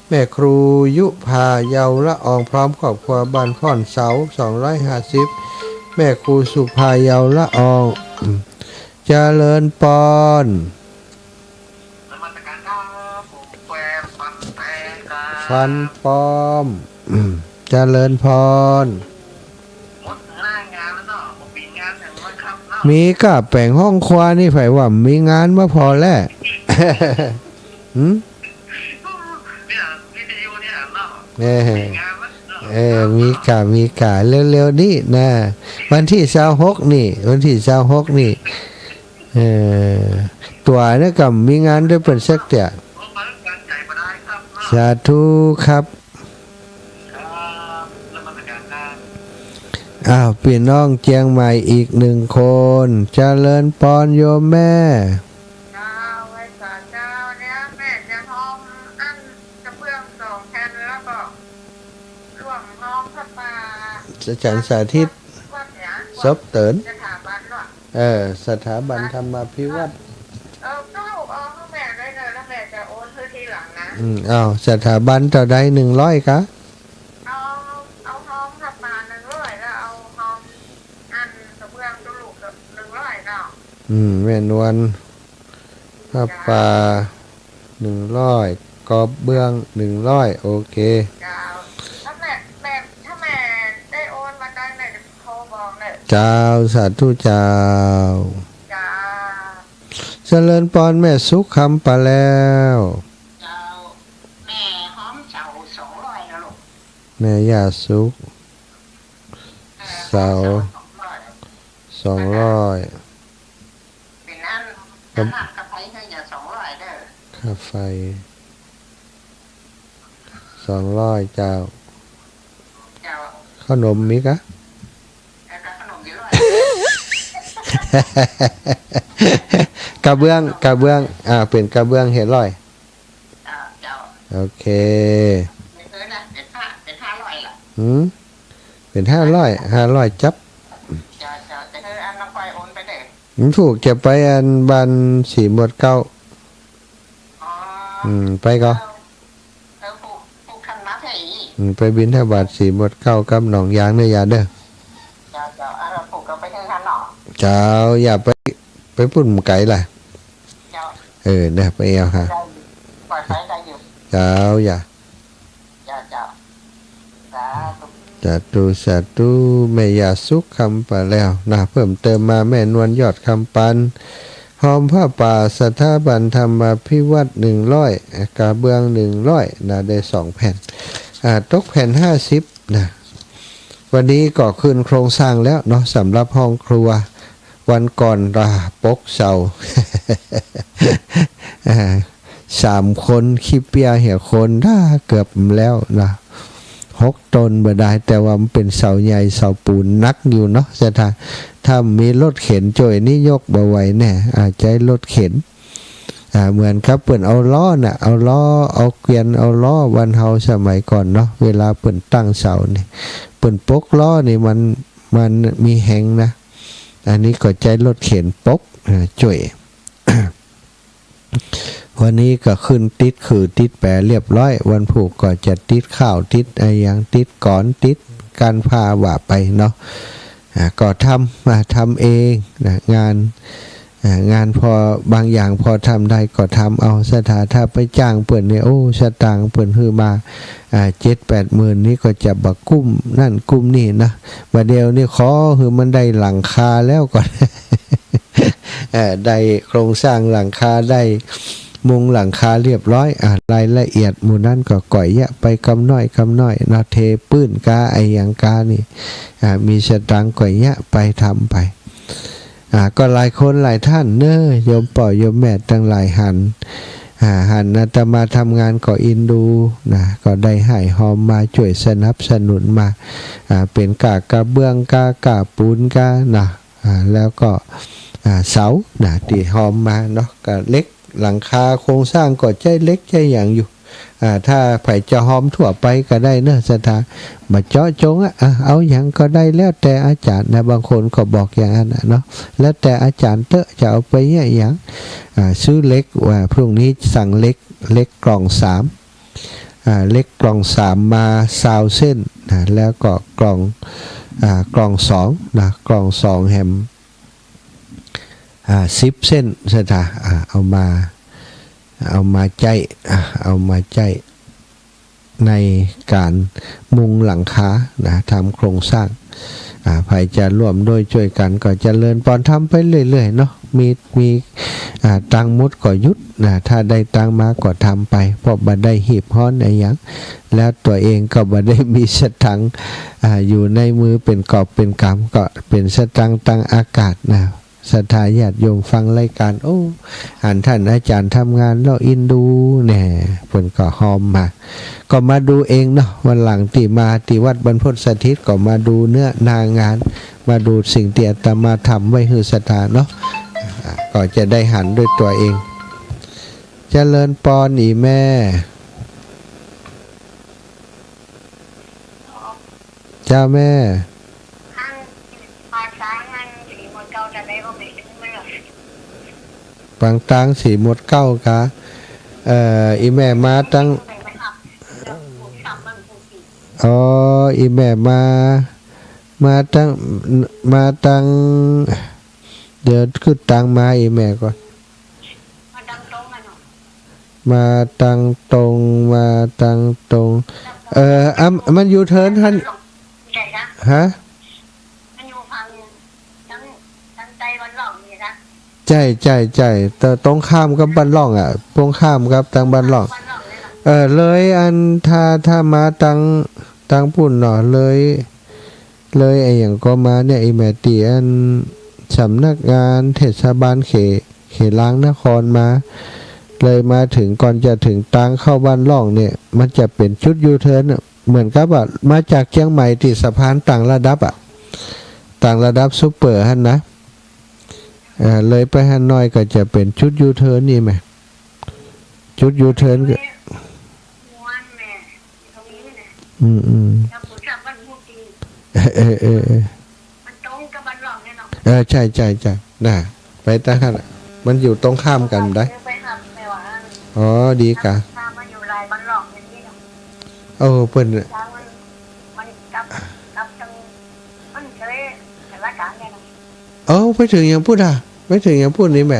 แม่ครูยุพาเยาละอองพร้อมครอบครัวบ้านพ่อนเสา250แม่ครูสุภาเยาละอองเจริญปอนฟันปอมเจริญพร งานแล้วเนาะผมมีงานอย่างว่าครับเนาะ มีก็แปลงห้องครัวนี่ไผว่ามีงานมาพอแล้ว หืม เนี่ยวิดีโอเนี่ยเนาะ เออ มีงานมั้ยเนาะ มีกะเร็วๆนี่นะวันที่26นี่วันที่26นี่ตัวนี่ก็มีงานด้วยเปิ้นสักเตีย ผมมาการใจมาได้ครับเนาะ สาธุครับ ครับแล้วมันการงาน พี่น้องเจียงใหม่อีก1คนเจริญปอนโยมแม่ เจ้าไว้สาเจ้าเนี่ยแม่จะหอมอันกระเบื้อง2แผ่นแล้วก็ร่วมหอมพระป่า จะฉันสาธิต วัดเนี่ย ซบเติน สถาบันเนาะ สถาบันธรรมาภิวัตร เอาให้แม่ได้เลยแล้วแม่จะโอนให้ทีหลังนะ สถาบันต่อใด100กะ เอาหอมพระป่า100แล้วเอาหอมอันกระเบื้องตุลุก100เนาะ แม่นวลผ้าป่า100กอบเบื้อง100โอเค เจ้าถ้าแม่ได้โอนมาได้แม่จะโทรบอกเลย เจ้าสาธุเจ้า จ้า เจริญปอนแม่สุขคำปะแล้ว เจ้าแม่หอมเจ้า200นะลูก แม่ย่าสุข เสา 200 เป็นอันน้ำกระไพให้อย่า200เด้อ ค่าไฟ200เจ้า เจ้า ขนมมีกะ แล้วก็ขนมเยอะ กระเบื้องเป็นกระเบื้องเห็ดร้อย เจ้า โอเค นะเป็น500ล่ะ เป็น500จับ เจ้าแต่คืออันน้องปอยโอนไปเด้อ ผมถูกเก็บไปอันบันสีหมวดเก้า อ๋อ ไปก็ ผูกคันมาให้อีก ไปบินทบาทสีหมวดเก้ากับหนองยางเนื้อยาเด้อ เจ้าอันเราผูกกันไปถึงคันเนาะ เจ้าอย่าไปปุ่นไก่ล่ะ เจ้า เนี่ยไปเอาค่ะ ปล่อยไฟได้อยู่ เจ้าอย่า เจ้าสาธุแม่ยาสุขคำปะแล้วนะเพิ่มเติมมาแม่นวลยอดคำปันหอมผ้าป่าสถาบันธรรมาภิวัตร100กระเบื้อง100นะได้2แผ่นตกแผ่น50นะวันนี้ก็ขึ้นโครงสร้างแล้วเนาะสำหรับห้องครัววันก่อนปกเสา 3 คนขี้เปียเหี่ยคนเกือบแล้วนะ6 ตนบ่ได้แต่ว่ามันเป็นเสาใหญ่เสาปูนนักอยู่เนาะถ้ามีรถเข็นจ่อยนี่ยกบ่ไหวแน่อาจจะรถเข็นเหมือนครับเปิ่นเอาล้อเอาเกวียนเอาล้อวันเฮาสมัยก่อนเนาะเวลาเปิ่นตั้งเสานี่เปิ่นปกล้อนี่มันมีแหงนะอันนี้ก็ใจรถเข็นปกจ่อย วันนี้ก็ขึ้นติดแปรเรียบร้อยวันผูกก็จะติดข้าวติดอะไรอย่างติดก่อนติดการพาว่าไปเนาะก็ทำเองนะงานพอบางอย่างพอทำได้ก็ทำเอาถ้าไปจ้างเปิ่นเนี่ยโอ้สตางค์เปิ่นฮือมา7-8 หมื่นนี่ก็จะบักกุ้มนั่นกุ้มนี่นะบัดเดียวนี่ขอคือมันได้หลังคาแล้วก่อน ได้โครงสร้างหลังคาได้มุงหลังคาเรียบร้อยรายละเอียดหมู่นั้นก็ก่อยแยะไปกำน้อยเนาะเทปื้นกาไออย่างกานี่มีสตังก่อยแยะไปทำไปก็หลายคนหลายท่านเน้อโยมป่อโยมแม่ตั้งหลายหันอาตมาทำงานก็อินดูนะก็ได้ให้หอมมาช่วยสนับสนุนมาเป็นกระเบื้องกาปูนกานะแล้วก็เสาที่หอมมาเนาะก็เล็กหลังคาโครงสร้างก็ใจเล็กใจอย่างอยู่ถ้าไผจะหอมทั่วไปก็ได้เนอะมาเจาะจงเอาอย่างก็ได้แล้วแต่อาจารย์นะบางคนก็บอกอย่างนั้นเนาะแล้วแต่อาจารย์จะเอาไปอย่างซื้อเล็กว่าพรุ่งนี้สั่งเล็กกล่อง3เล็กกล่อง3มา20 เส้นแล้วก็กล่อง2นะกล่อง2แฮม10 เส้นเอามาใจในการมุงหลังคาทำโครงสร้าง ใครจะร่วมโดยช่วยกันก็เจริญปอนทำไปเรื่อยๆเนาะมีตังมุดก็ยุดถ้าได้ตังมาก็ทำไปเพราะบ่ได้หีบฮ้อนอะไรอย่างแล้วตัวเองก็บ่ได้มีสตังอยู่ในมือเป็นกอบเป็นกำก็เป็นสตังตังอากาศศรัทธาญาติโยมฟังรายการโอ้ท่านอาจารย์ทำงานแล้วอินดูแน่เพิ่นก็หอมมาก็มาดูเองเนาะวันหลังที่มาที่วัดบรรพตสถิตก็มาดูเนื้อนางานมาดูสิ่งที่อาตมาทำไว้ให้ศรัทธาเนาะก็จะได้หันด้วยตัวเองเจริญปอนอีแม่เจ้าแม่อันมาช้างมันสีมันเก่าจะได้ก็ไม่ถึงไม่หรอก ปางตางสีหมดเก้ากะอีแม่มาตั้งอ๋ออีแม่มาตั้งเดี๋ยวคือตังมาอีแม่ก่อนมาตั้งตรงมันอยู่เทิร์นท่านฮะมันอยู่ฝั่งทั้งใจวันหลอกนี่นะใจแต่ตรงข้ามกับบ้านร่องตรงข้ามกับทางบ้านร่องเลยถ้ามาตังปุ่นหน่อเลยไอ้อย่างก็มาเนี่ยไอ้แม่ตีอันสำนักงานเทศบาลเขล้างนครมาเลยมาถึงก่อนจะถึงตังเข้าบ้านร่องเนี่ยมันจะเป็นชุดยูเทิร์นเหมือนกับมาจากเชียงใหม่ที่สะพานต่างระดับต่างระดับซุปเปอร์ฮันนะเลยไปฮันน้อยก็จะเป็นชุดยูเทิร์นนี่ไหมชุดยูเทิร์นก็มันตรงกับบ้านหลอกเนี่ยเนาะใช่น่ะไปตั้งมันอยู่ตรงข้ามกันได้อ๋อดีกะมันอยู่ลายบ้านหลอกอย่างนี้เนาะเปิ้นมันกับจังมันเคยแต่ละการเนี่ยนะไปถึงอย่างพูดไปถึงอย่างพูดนี่แม่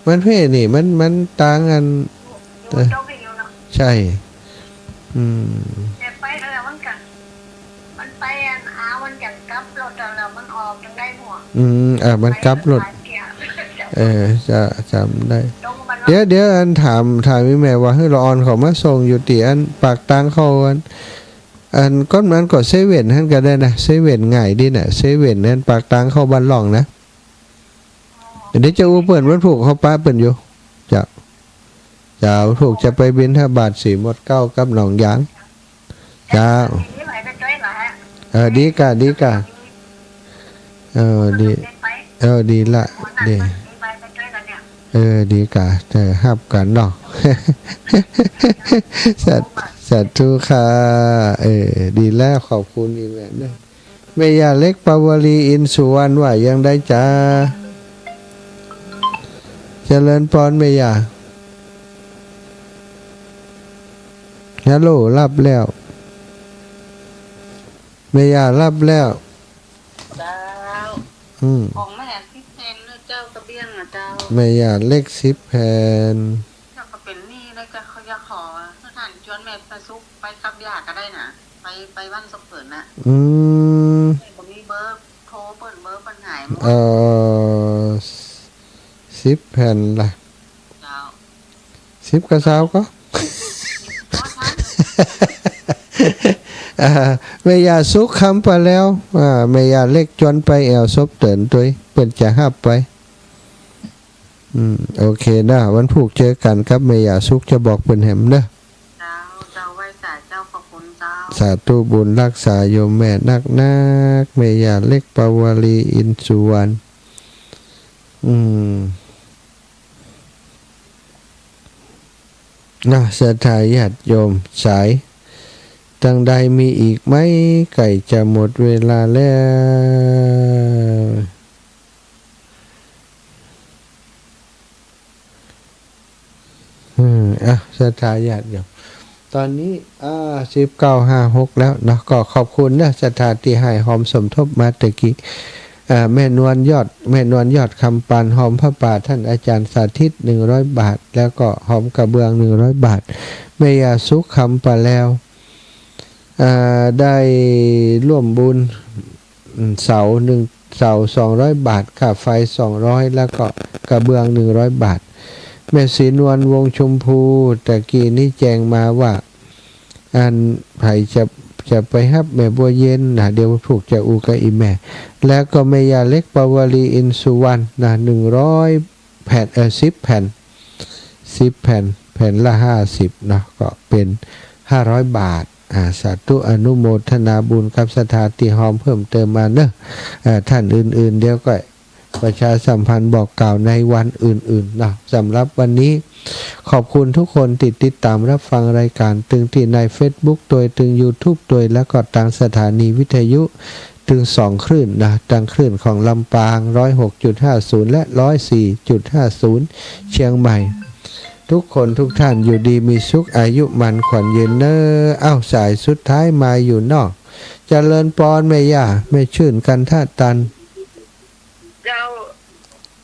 มันนี่มันต่างกันใช่ไปแล้วมันไปมันจังกับรถแล้วมันออกจังได้หัวมันกับรถจะจำได้เดี๋ยวอันถามแม่ว่าให้เราออนเขามาส่งอยู่ตีอันปากตังเขาอันก้อนมันก็เซเว่นท่านก็ได้นะเซเว่นง่ายดีน่ะเซเว่นนั่นปากตังเข้าบ้านร่องนะเดี๋ยวจะเปิดวันผูกเขาป้าเปิดอยู่จะถูกจะไปบิณฑบาตสีหมดเก้ากับหนองยางดีกะดีละดีดีกะแต่ห้ามกันเนาะสัตว์ทุกค่ะดีแล้วขอบคุณอีกแบบนึงแม่ยาเล็กปาวลีอินสุวรรณว่ายังได้จ้าเจริญพรแม่ยาฮัลโหลรับแล้วแม่ยารับแล้วของแม่ที่แพนเจ้ากระเบี้ยงเจ้าแม่ยาเล็ก10 แผ่นเจ้าก็เป็นนี่แล้วก็เขาอยากขอท่านชวนแม่ไปซุกไปกับยาก็ได้นะไปบ้านสมเปิดนะผมมีเบอร์โทรเปิดเบอร์ปัญหา10 แผ่นละ10 กระเช้าก็แม่ยาสุกคำไปแล้วแม่ยาเล็กจนไปแอวซบเตินตัวเปิ่นจะหับไปโอเคนะวันผูกเจอกันครับแม่ยาสุกจะบอกเปิ่นแหมเด้อเจ้าไว้สาเจ้าขอบคุณเจ้าสาธุบุญรักษาโยมแม่นักแม่ยาเล็กปาวลีอินสุวรรณศรัทธาญาติโยมสายตั้งใดมีอีกไหมไก่จะหมดเวลาแล้วศรัทธาญาติโยมตอนนี้19:56แล้วเนาะก็ขอบคุณนะศรัทธาที่ให้หอมสมทบมาตะกี้แม่นวลยอดคำปานหอมพระป่าท่านอาจารย์สาธิต100 บาทแล้วก็หอมกระเบื้อง100 บาทแม่ยาสุขคำปาแล้วได้ร่วมบุญ เสา200 บาทค่าไฟ200แล้วก็กระเบื้อง100 บาทแม่ศรีนวลวงชมพูตะกี้นี่แจ้งมาว่าอันไผจะไปฮับแม่บัวเย็นนะเดี๋ยวถูกจะอูกะอีแม่แล้วก็แม่ยาเล็กปาวลีอินสุวรรณนะ100 แผ่น10 แผ่น10 แผ่นแผ่นละ50นะก็เป็น500 บาทสาธุอนุโมทนาบุญกับสถานที่หอมเพิ่มเติมมาเนอะท่านอื่นๆเดี๋ยวก็ประชาสัมพันธ์บอกกล่าวในวันอื่นๆนะสำหรับวันนี้ขอบคุณทุกคนติดตามรับฟังรายการตึงที่ใน Facebook โดยตึง YouTube โดยแล้วก็ทางสถานีวิทยุตึง2 คลื่นนะทางคลื่นของลำปาง 106.50 และ 104.50 เชียงใหม่ทุกคนทุกท่านอยู่ดีมีสุขอายุมันขวัญยืนเนอสายสุดท้ายมาอยู่นอกเจริญปอนแม่ย่าแม่ชื่นกันท่าตันเจ้า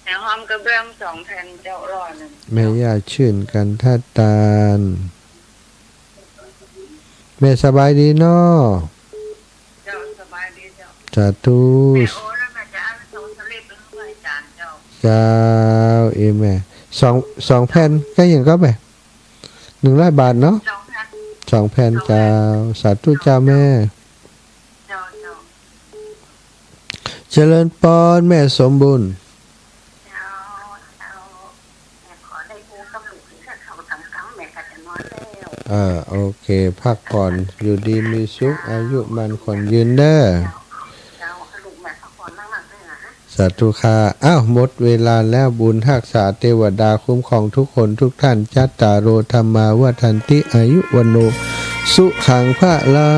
แหงหอมกระเบื้อง2 แผ่นเจ้ารอหนึ่งแม่ย่าชื่นกันท่าตันแม่สบายดีเนาะเจ้าสบายดีเจ้าสาธุแม่โอ้แล้วแม่จะเอาโซสลิปเป็นผู้อาจารย์เจ้าแม่สองแผ่นก็อย่างก็แบบ100 บาทเนาะ2 แผ่นเจ้าสาธุเจ้าแม่เจริญปอนแม่สมบูรณ์โอเคพักผ่อนอยู่ดีมีสุขอายุมันขวัญยืนเด้อสาธุค่ะหมดเวลาแล้วบุญรักษาเทวดาคุ้มครองทุกคนทุกท่านจัตตารโอธรรมาวัฏันติอายุวันโนสุขังพระลา